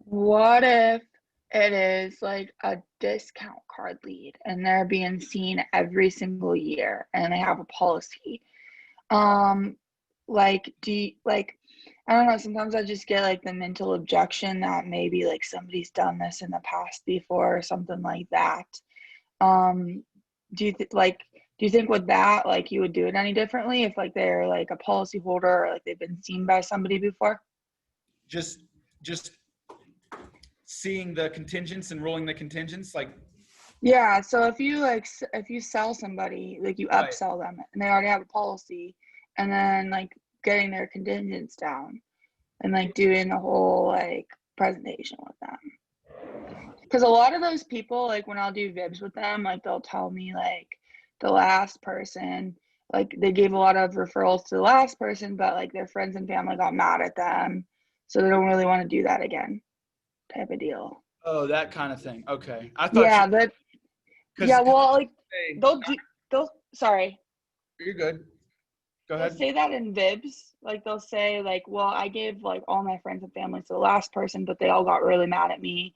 What if it is like a discount card lead and they're being seen every single year and they have a policy? Like, I don't know, sometimes I just get like the mental objection that maybe like somebody's done this in the past before or something like that. Do you think with that, like you would do it any differently if like they're like a policy holder or like they've been seen by somebody before? Just seeing the contingents and rolling the contingents, like. Yeah, so if you sell somebody, like you upsell them and they already have a policy, and then like getting their contingents down and like doing the whole like presentation with them. Because a lot of those people, like when I'll do VIBs with them, like they'll tell me like the last person, like they gave a lot of referrals to the last person, but like their friends and family got mad at them, so they don't really want to do that again, type of deal. Oh, that kind of thing. Okay, I thought. Yeah, well, like they'll sorry. You're good. Go They'll ahead. say that in Vibs. Like they'll say like, well, I gave like all my friends and family to the last person, but they all got really mad at me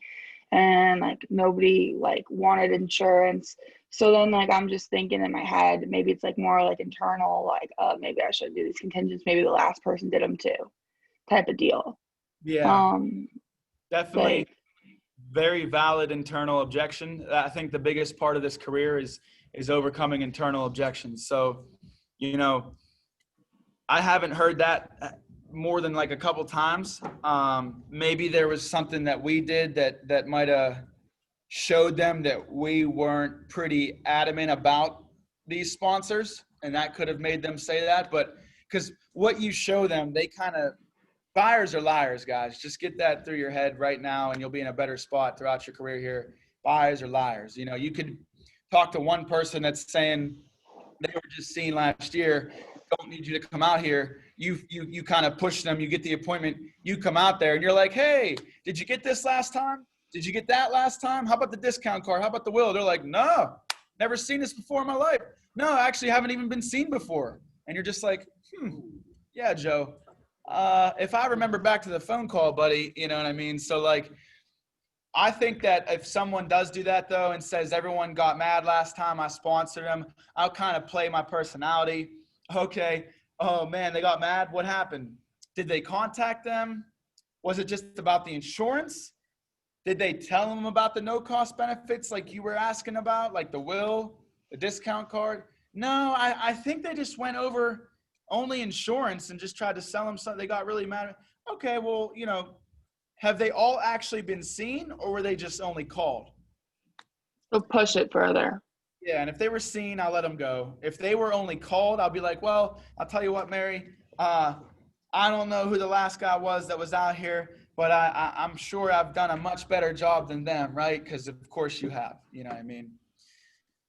and like nobody like wanted insurance. So then like I'm just thinking in my head, maybe it's like more like internal, like maybe I should do these contingents. Maybe the last person did them too, type of deal. Yeah, definitely. Like Very valid internal objection. I think the biggest part of this career is overcoming internal objections. So, you know, I haven't heard that more than like a couple times. Maybe there was something that we did that might have showed them that we weren't pretty adamant about these sponsors, and that could have made them say that. But because what you show them, they kind of, buyers are liars, guys. Just get that through your head right now, and you'll be in a better spot throughout your career here. Buyers are liars. You know, you could talk to one person that's saying they were just seen last year, don't need you to come out here. You kind of push them, you get the appointment, you come out there, and you're like, hey, did you get this last time? Did you get that last time? How about the discount card? How about the will? They're like, no, never seen this before in my life. No, I actually haven't even been seen before. And you're just like, yeah, Joe. If I remember back to the phone call, buddy, you know what I mean? So like, I think that if someone does do that though, and says everyone got mad last time I sponsored them, I'll kind of play my personality. Okay. Oh man, they got mad. What happened? Did they contact them? Was it just about the insurance? Did they tell them about the no cost benefits like you were asking about, like the will, the discount card? No, I think they just went over only insurance and just tried to sell them something. They got really mad. Okay, well, you know, have they all actually been seen, or were they just only called? they'll push it further. Yeah, and if they were seen, I'll let them go. If they were only called, I'll be like, well, I'll tell you what, Mary, I don't know who the last guy was that was out here, but I'm sure I've done a much better job than them, right? Because of course you have, you know what I mean?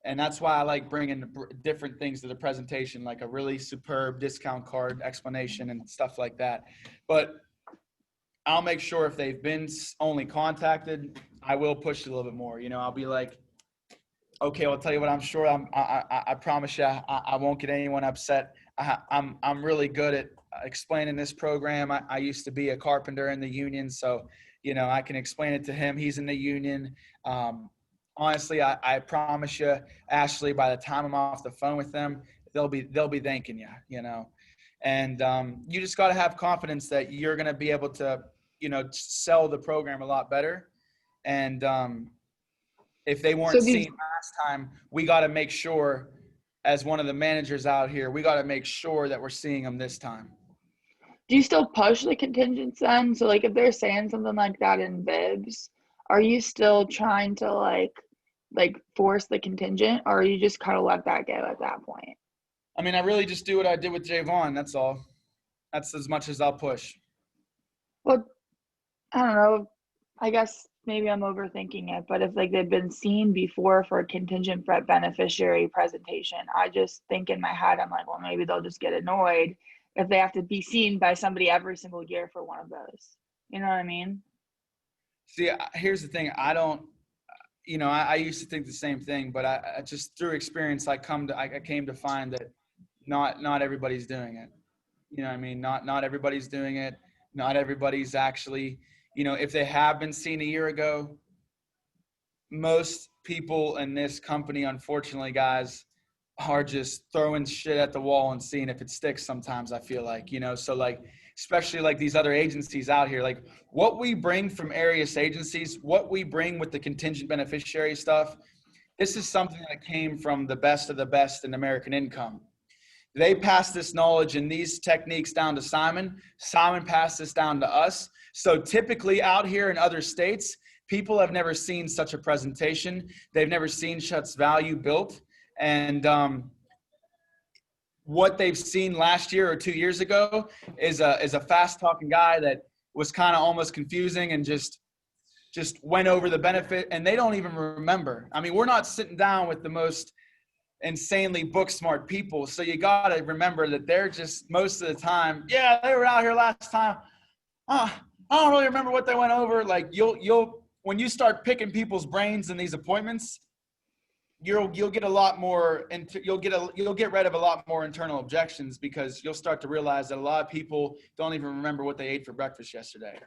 And that's why I like bringing different things to the presentation, like a really superb discount card explanation and stuff like that. But I'll make sure if they've been only contacted, I will push it a little bit more. You know, I'll be like, okay, I'll tell you what, I'm sure I promise you, I won't get anyone upset. I'm really good at explaining this program. I used to be a carpenter in the union, so, you know, I can explain it to him. He's in the union. Honestly, I promise you, Ashley, by the time I'm off the phone with them, they'll be thanking you, you know. And you just got to have confidence that you're going to be able to, you know, sell the program a lot better. And if they weren't seen last time, we got to make sure, as one of the managers out here, we got to make sure that we're seeing them this time. Do you still push the contingents then? So like if they're saying something like that in Vibs, are you still trying to like force the contingent, or you just kind of let that go at that point? I mean, I really just do what I did with Javon. That's all. That's as much as I'll push. Well, I don't know. I guess maybe I'm overthinking it, but if like they've been seen before for a contingent beneficiary presentation, I just think in my head, I'm like, well, maybe they'll just get annoyed if they have to be seen by somebody every single year for one of those. You know what I mean? See, here's the thing. I don't, you know, I used to think the same thing, but I just through experience, I came to find that not everybody's doing it. You know what I mean? Not everybody's doing it. Not everybody's actually, you know, if they have been seen a year ago, most people in this company, unfortunately, guys, are just throwing shit at the wall and seeing if it sticks sometimes, I feel like, you know. So like, especially like these other agencies out here, like what we bring from Arius agencies, what we bring with the contingent beneficiary stuff, this is something that came from the best of the best in American Income. They passed this knowledge and these techniques down to Simon. Simon passed this down to us. So typically out here in other states, people have never seen such a presentation. They've never seen such value built. And what they've seen last year or 2 years ago is a fast talking guy that was kind of almost confusing and just went over the benefit, and they don't even remember. I mean, we're not sitting down with the most insanely book smart people. So you got to remember that they're just most of the time, yeah, they were out here last time. I don't really remember what they went over. Like you'll when you start picking people's brains in these appointments, you'll get a lot more, and you'll get rid of a lot more internal objections, because you'll start to realize that a lot of people don't even remember what they ate for breakfast yesterday.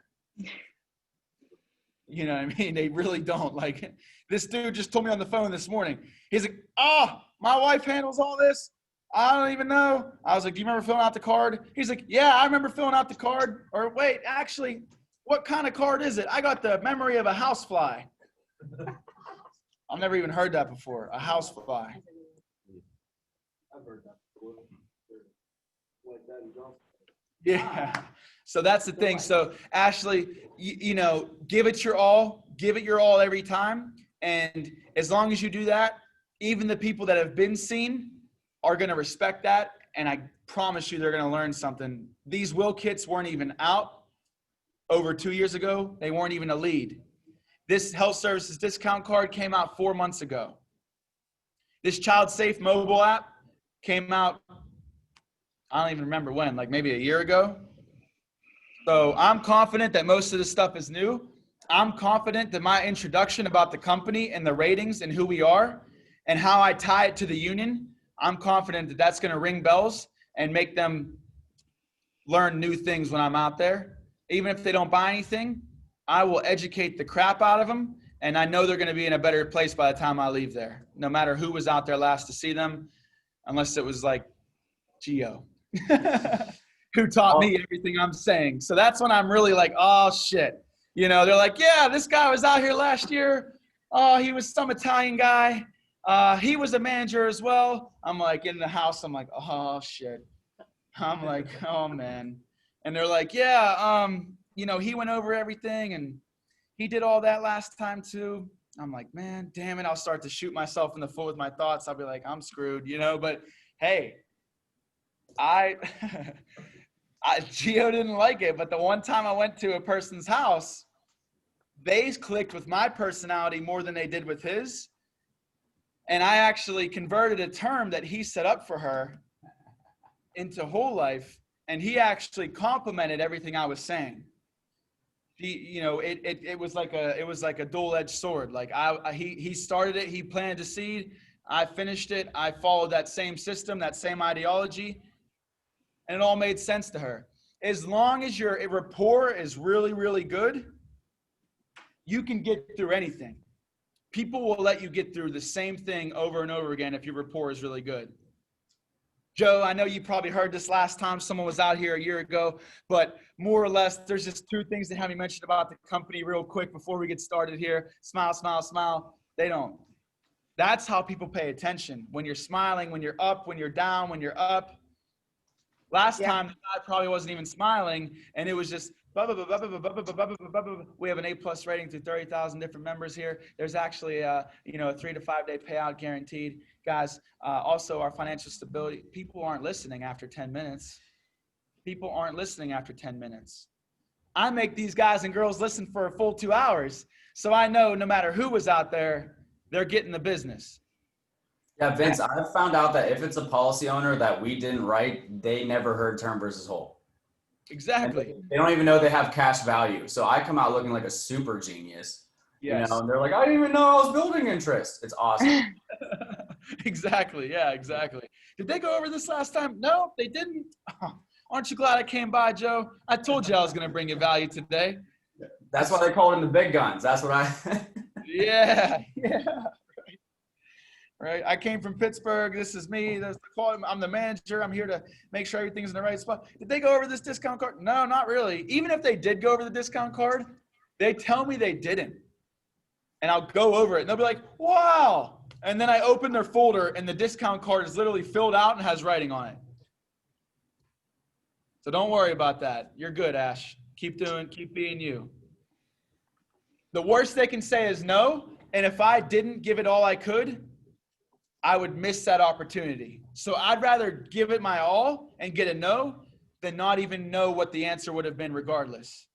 You know what I mean? They really don't. Like, this dude just told me on the phone this morning. He's like, "Oh, my wife handles all this. I don't even know." I was like, "Do you remember filling out the card?" He's like, "Yeah, I remember filling out the card." Or wait, actually, what kind of card is it? I got the memory of a housefly. I've never even heard that before. A housefly. I've heard that before. Like that is awesome. Yeah. So that's the thing. So Ashley, you know, give it your all every time. And as long as you do that, even the people that have been seen are going to respect that. And I promise you, they're going to learn something. These will kits weren't even out over 2 years ago. They weren't even a lead. This health services discount card came out 4 months ago. This Child Safe mobile app came out, I don't even remember when, like maybe a year ago. So I'm confident that most of this stuff is new. I'm confident that my introduction about the company and the ratings and who we are and how I tie it to the union, I'm confident that that's going to ring bells and make them learn new things when I'm out there. Even if they don't buy anything, I will educate the crap out of them. And I know they're going to be in a better place by the time I leave there, no matter who was out there last to see them, unless it was like Gio. Who taught me everything I'm saying. So that's when I'm really like, oh shit. You know, they're like, yeah, this guy was out here last year. Oh, he was some Italian guy. He was a manager as well. I'm like in the house. I'm like, oh shit. I'm like, oh man. And they're like, yeah, you know, he went over everything and he did all that last time too. I'm like, man, damn it. I'll start to shoot myself in the foot with my thoughts. I'll be like, I'm screwed, you know, but hey, Gio didn't like it, but the one time I went to a person's house, they clicked with my personality more than they did with his. And I actually converted a term that he set up for her into whole life. And he actually complimented everything I was saying. You know, it was like a dual-edged sword. Like he started it, he planted the seed, I finished it, I followed that same system, that same ideology. And it all made sense to her. As long as your rapport is really, really good, you can get through anything. People will let you get through the same thing over and over again if your rapport is really good. Joe, I know you probably heard this last time someone was out here a year ago, but more or less, there's just two things that have me mentioned about the company real quick before we get started here. Smile, smile, smile. They don't. That's how people pay attention. When you're smiling, when you're up, when you're down, when you're up. Last time, the guy probably wasn't even smiling, and it was just, we have an A+ rating through 30,000 different members here. There's actually a 3 to 5 day payout guaranteed. Guys, also our financial stability, people aren't listening after 10 minutes. People aren't listening after 10 minutes. I make these guys and girls listen for a full 2 hours. So I know no matter who was out there, they're getting the business. Yeah, Vince, I've found out that if it's a policy owner that we didn't write, they never heard term versus whole. Exactly. They don't even know they have cash value. So I come out looking like a super genius. Yes. You know, and they're like, I didn't even know I was building interest. It's awesome. Exactly. Yeah, exactly. Did they go over this last time? No, they didn't. Oh, aren't you glad I came by, Joe? I told you I was going to bring you value today. That's why they call it in the big guns. That's what I. Yeah. Right. I came from Pittsburgh. This is me. I'm the manager. I'm here to make sure everything's in the right spot. Did they go over this discount card? No, not really. Even if they did go over the discount card, they tell me they didn't. And I'll go over it and they'll be like, wow. And then I open their folder and the discount card is literally filled out and has writing on it. So don't worry about that. You're good, Ash. Keep being you. The worst they can say is no. And if I didn't give it all I could, I would miss that opportunity. So I'd rather give it my all and get a no than not even know what the answer would have been regardless.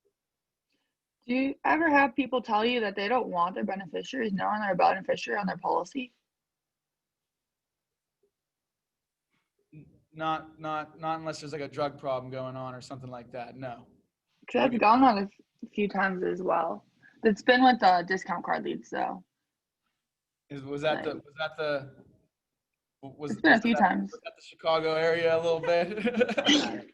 Do you ever have people tell you that they don't want their beneficiaries knowing they're a beneficiary on their policy? Not unless there's like a drug problem going on or something like that. No. Because that's gone on a few times as well. It's been with discount card leads though. Was that the was It's been a was few that, times. was that the Chicago area a little bit?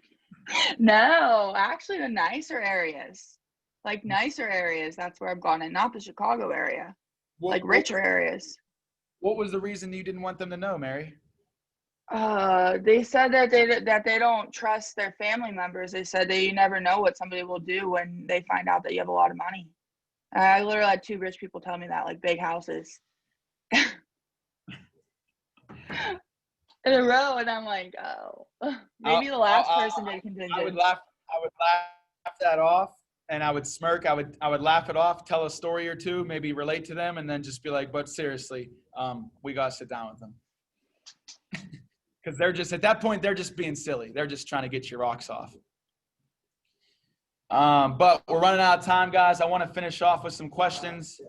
No, actually the nicer areas. Like nicer areas, that's where I've gone in, not the Chicago area. Like richer areas. What was the reason you didn't want them to know, Mary? They said that they don't trust their family members. They said that you never know what somebody will do when they find out that you have a lot of money. I literally had 2 rich people tell me that, like big houses in a row, and I'm like, oh, maybe the last person did contingent. I would laugh that off, and I would smirk. I would laugh it off, tell a story or two, maybe relate to them, and then just be like, but seriously, we gotta sit down with them. Because they're just, at that point, they're just being silly. They're just trying to get your rocks off. But we're running out of time, guys. I want to finish off with some questions.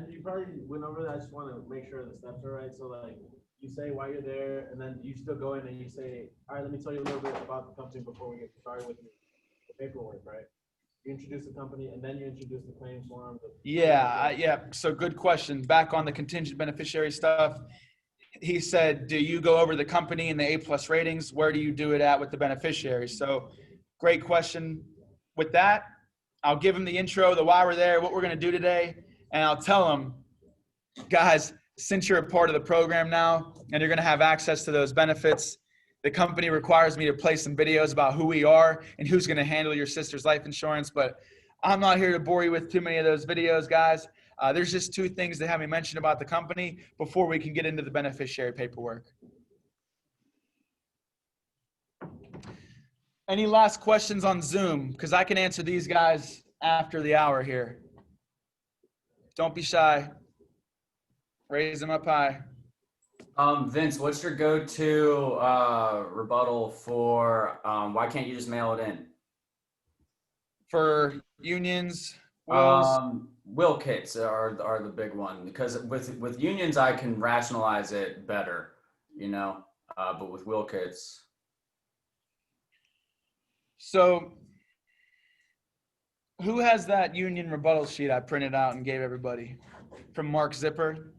You probably went over that. I just want to make sure the steps are right. So like you say why you're there, and then you still go in and you say, all right, let me tell you a little bit about the company before we get started with the paperwork, right? You introduce the company, and then you introduce the claims form. Yeah. So good question. Back on the contingent beneficiary stuff. He said, do you go over the company and the A+ ratings? Where do you do it at with the beneficiaries? So great question. With that, I'll give him the intro, the why we're there, what we're going to do today. And I'll tell him, guys, since you're a part of the program now and you're going to have access to those benefits, the company requires me to play some videos about who we are and who's going to handle your sister's life insurance. But I'm not here to bore you with too many of those videos, guys. There's just 2 things that have me mention about the company before we can get into the beneficiary paperwork. Any last questions on Zoom? Because I can answer these guys after the hour here. Don't be shy. Raise them up high. Vince, what's your go-to rebuttal for why can't you just mail it in? For unions, wills. Will kits are the big one, because with unions I can rationalize it better, but with will kits. So who has that union rebuttal sheet I printed out and gave everybody from Mark Zipper?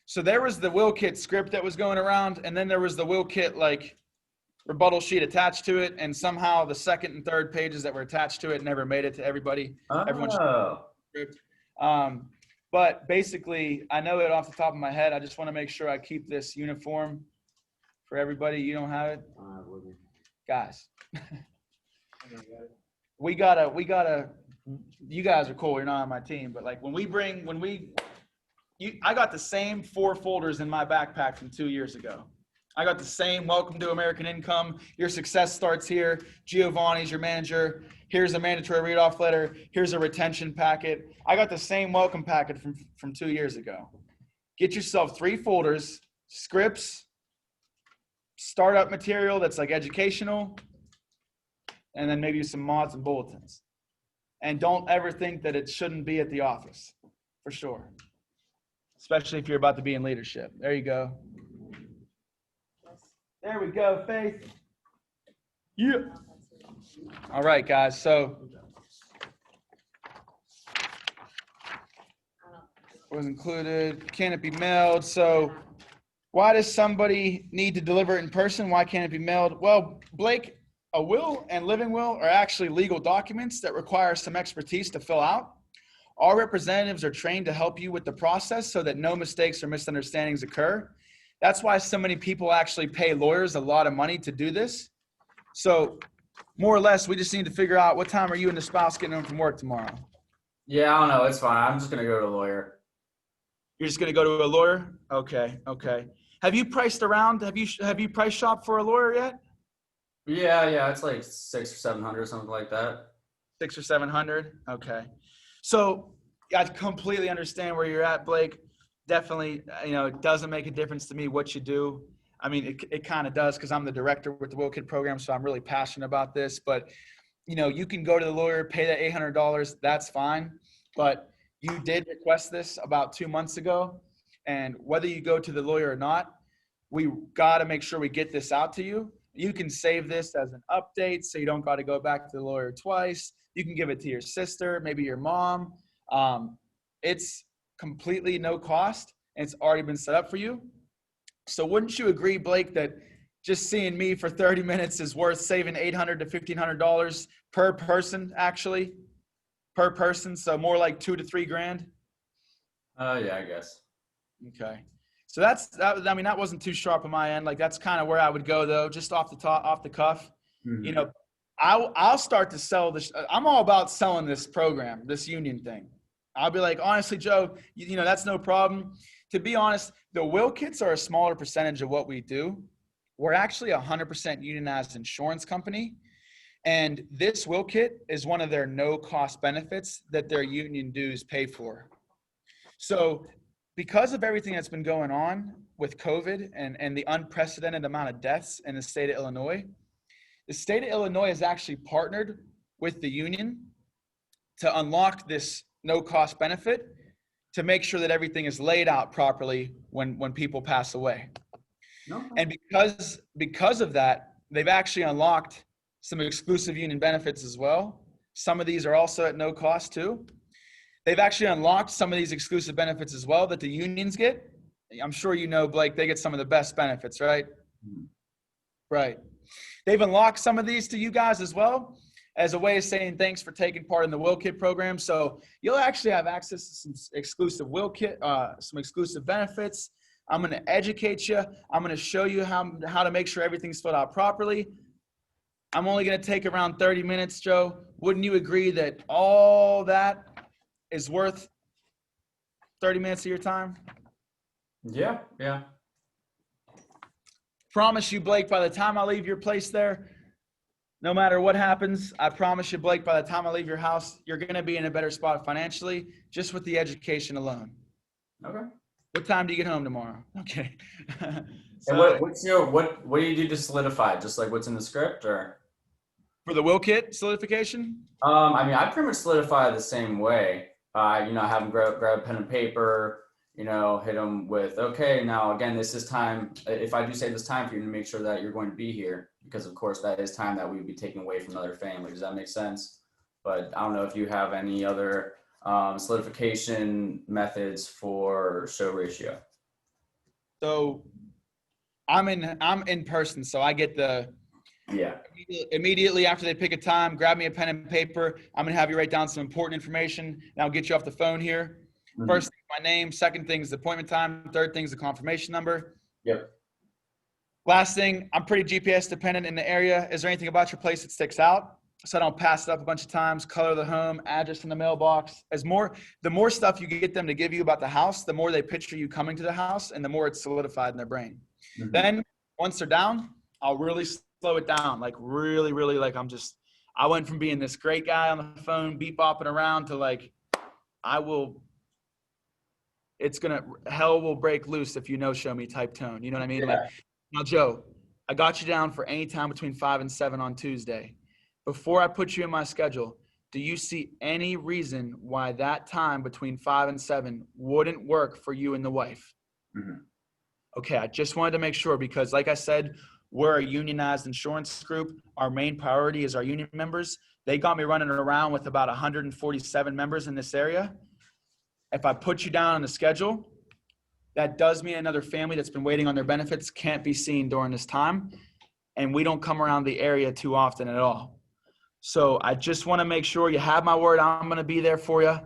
So there was the will kit script that was going around, and then there was the will kit like rebuttal sheet attached to it, and somehow the second and third pages that were attached to it never made it to everybody. Oh. But basically, I know it off the top of my head. I just want to make sure I keep this uniform for everybody. You don't have it? Guys. We gotta, you guys are cool. You're not on my team, but like I got the same 4 folders in my backpack from 2 years ago. I got the same welcome to American Income. Your success starts here. Giovanni's your manager. Here's a mandatory read-off letter. Here's a retention packet. I got the same welcome packet from 2 years ago. Get yourself 3 folders, scripts, startup material that's like educational, and then maybe some mods and bulletins. And don't ever think that it shouldn't be at the office, for sure. Especially if you're about to be in leadership. There you go. There we go, Faith. Yeah. All right, guys. So was included. Can it be mailed? So why does somebody need to deliver it in person? Why can't it be mailed? Well, Blake, a will and living will are actually legal documents that require some expertise to fill out. Our representatives are trained to help you with the process so that no mistakes or misunderstandings occur. That's why so many people actually pay lawyers a lot of money to do this. So more or less, we just need to figure out what time are you and the spouse getting home from work tomorrow? Yeah, I don't know. It's fine. I'm just going to go to a lawyer. You're just going to go to a lawyer? Okay. Have you priced around? Have you price shopped for a lawyer yet? Yeah. It's like $600 or $700, something like that. $600 or $700? Okay. So I completely understand where you're at, Blake. Definitely, it doesn't make a difference to me what you do. I mean, it kind of does because I'm the director with the Will Kid program, so I'm really passionate about this. But, you can go to the lawyer, pay that $800. That's fine. But you did request this about 2 months ago. And whether you go to the lawyer or not, we got to make sure we get this out to you. You can save this as an update so you don't got to go back to the lawyer twice. You can give it to your sister, maybe your mom. It's completely no cost. and it's already been set up for you. So wouldn't you agree, Blake, that just seeing me for 30 minutes is worth saving $800 to $1,500 per person, actually, per person? So more like $2,000 to $3,000. Yeah, I guess. Okay. So I mean, that wasn't too sharp on my end. Like, that's kind of where I would go, though, just off the cuff. Mhm. You know, I'll start to sell this. I'm all about selling this program, this union thing. I'll be like, honestly, Joe, you know, that's no problem. To be honest, the will kits are a smaller percentage of what we do. We're actually 100% unionized insurance company. And this will kit is one of their no cost benefits that their union dues pay for. So because of everything that's been going on with COVID and the unprecedented amount of deaths in the state of Illinois, the state of Illinois has actually partnered with the union to unlock this no-cost benefit to make sure that everything is laid out properly when people pass away. Okay. And because of that, they've actually unlocked some exclusive union benefits as well. Some of these are also at no cost too. They've actually unlocked some of these exclusive benefits as well that the unions get. I'm sure you know, Blake, they get some of the best benefits, right? Mhm. Right. They've unlocked some of these to you guys as well as a way of saying thanks for taking part in the Will Kit program. So you'll actually have access to some exclusive Will Kit, some exclusive benefits. I'm going to educate you. I'm going to show you how to make sure everything's filled out properly. I'm only going to take around 30 minutes, Joe. Wouldn't you agree that all that is worth 30 minutes of your time? Yeah. Promise you, Blake, by the time I leave your place there, no matter what happens, I promise you, Blake, by the time I leave your house, you're going to be in a better spot financially just with the education alone. Okay. What time do you get home tomorrow? Okay. And what do you do to solidify it? Just like what's in the script, or? For the Will Kit solidification? I mean, I pretty much solidify the same way. You know, have them grab a pen and paper, you know, hit them with, okay, now again, this is time. If I do say this time for you, to make sure that you're going to be here, because of course that is time that we would be taking away from another family. Does that make sense? But I don't know if you have any other solidification methods for show ratio. So I'm in person, so I get immediately after they pick a time, grab me a pen and paper. I'm going to have you write down some important information, and I'll get you off the phone here. Mhm. First thing, my name. Second thing is the appointment time. Third thing is the confirmation number. Yep. Last thing, I'm pretty GPS dependent in the area. Is there anything about your place that sticks out? So I don't pass it up a bunch of times. Color of the home, address in the mailbox. The more stuff you get them to give you about the house, the more they picture you coming to the house, and the more it's solidified in their brain. Mhm. Then once they're down, I'll really slow it down. Like really, really, like I went from being this great guy on the phone, beep bopping around, to like, hell will break loose if you no show me type tone. You know what I mean? Yeah. Like, now, Joe, I got you down for any time between 5 and 7 on Tuesday. Before I put you in my schedule, do you see any reason why that time between 5 and 7 wouldn't work for you and the wife? Mhm. Okay, I just wanted to make sure, because like I said, we're a unionized insurance group. Our main priority is our union members. They got me running around with about 147 members in this area. If I put you down on the schedule, that does mean another family that's been waiting on their benefits can't be seen during this time. And we don't come around the area too often at all. So I just want to make sure you have my word. I'm going to be there for you.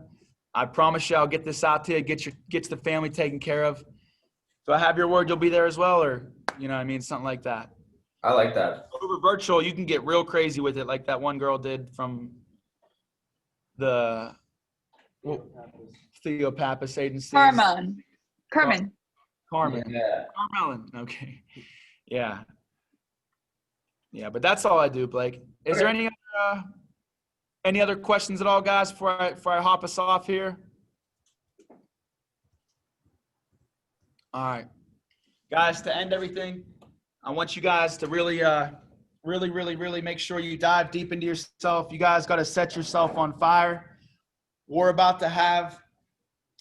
I promise you I'll get this out to you, get the family taken care of. Do I have your word you'll be there as well? Or, you know what I mean? Something like that. I like that. Over virtual, you can get real crazy with it, like that one girl did from the Theo Pappas agency. Carmen. Yeah. Carmellen. Okay. Yeah. Yeah, but that's all I do, Blake. Is there any other questions at all, guys, before I hop us off here? All right. Guys, to end everything, I want you guys to really make sure you dive deep into yourself. You guys got to set yourself on fire. We're about to have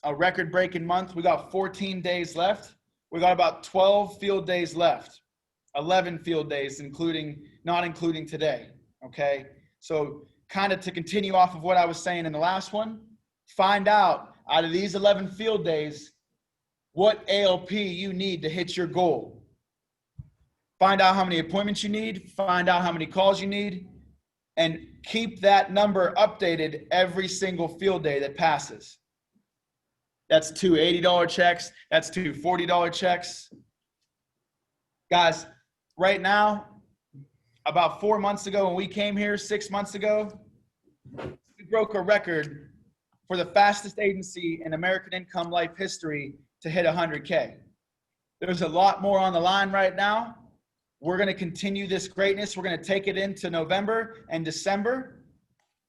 a record-breaking month. We got 14 days left. We got about 12 field days left, 11 field days, not including today, okay? So kind of to continue off of what I was saying in the last one, find out of these 11 field days, what ALP you need to hit your goal. Find out how many appointments you need, find out how many calls you need, and keep that number updated every single field day that passes. That's two $80 checks. That's two $40 checks. Guys, right now, about 4 months ago when we came here, 6 months ago, we broke a record for the fastest agency in American Income Life history to hit 100K. There's a lot more on the line right now. We're going to continue this greatness. We're going to take it into November and December.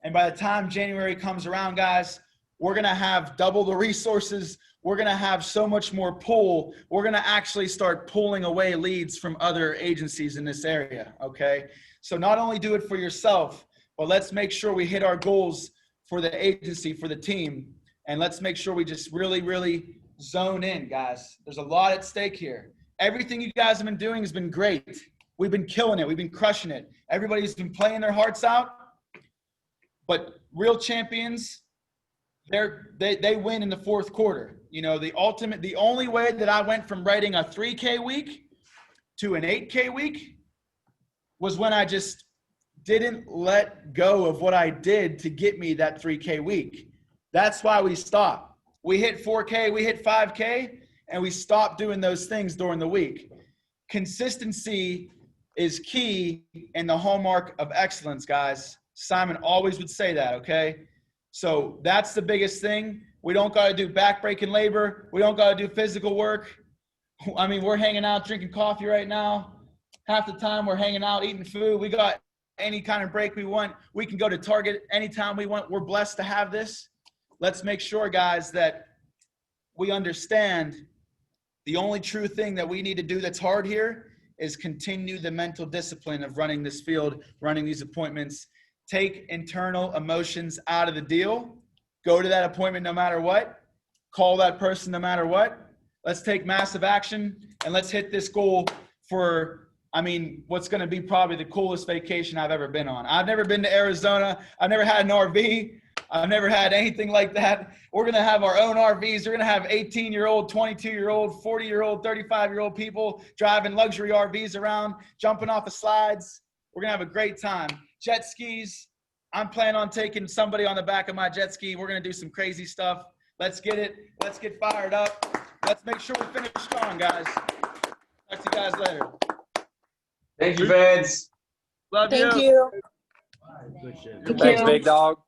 And by the time January comes around, guys, we're going to have double the resources. We're going to have so much more pull. We're going to actually start pulling away leads from other agencies in this area, okay? So not only do it for yourself, but let's make sure we hit our goals for the agency, for the team. And let's make sure we just really, really zone in, guys. There's a lot at stake here. Everything you guys have been doing has been great. We've been killing it. We've been crushing it. Everybody's been playing their hearts out. But real champions, they win in the fourth quarter. You know, the only way that I went from writing a 3K week to an 8K week was when I just didn't let go of what I did to get me that 3K week. That's why we stopped. We hit 4K, we hit 5K, and we stopped doing those things during the week. Consistency is key and the hallmark of excellence, guys. Simon always would say that, okay? So that's the biggest thing. We don't got to do backbreaking labor. We don't got to do physical work. I mean, we're hanging out, drinking coffee right now. Half the time we're hanging out, eating food. We got any kind of break we want. We can go to Target anytime we want. We're blessed to have this. Let's make sure, guys, that we understand the only true thing that we need to do that's hard here is continue the mental discipline of running this field, running these appointments. Take internal emotions out of the deal. Go to that appointment no matter what. Call that person no matter what. Let's take massive action and let's hit this goal for, I mean, what's going to be probably the coolest vacation I've ever been on. I've never been to Arizona. I've never had an RV. I've never had anything like that. We're going to have our own RVs. We're going to have 18-year-old, 22-year-old, 40-year-old, 35-year-old people driving luxury RVs around, jumping off of slides. We're going to have a great time. Jet skis. I'm planning on taking somebody on the back of my jet ski. We're going to do some crazy stuff. Let's get it. Let's get fired up. Let's make sure we finish strong, guys. Talk to you guys later. Thank you, Vince. Love Thank you. Good shit. Thank Thanks, you. big dog.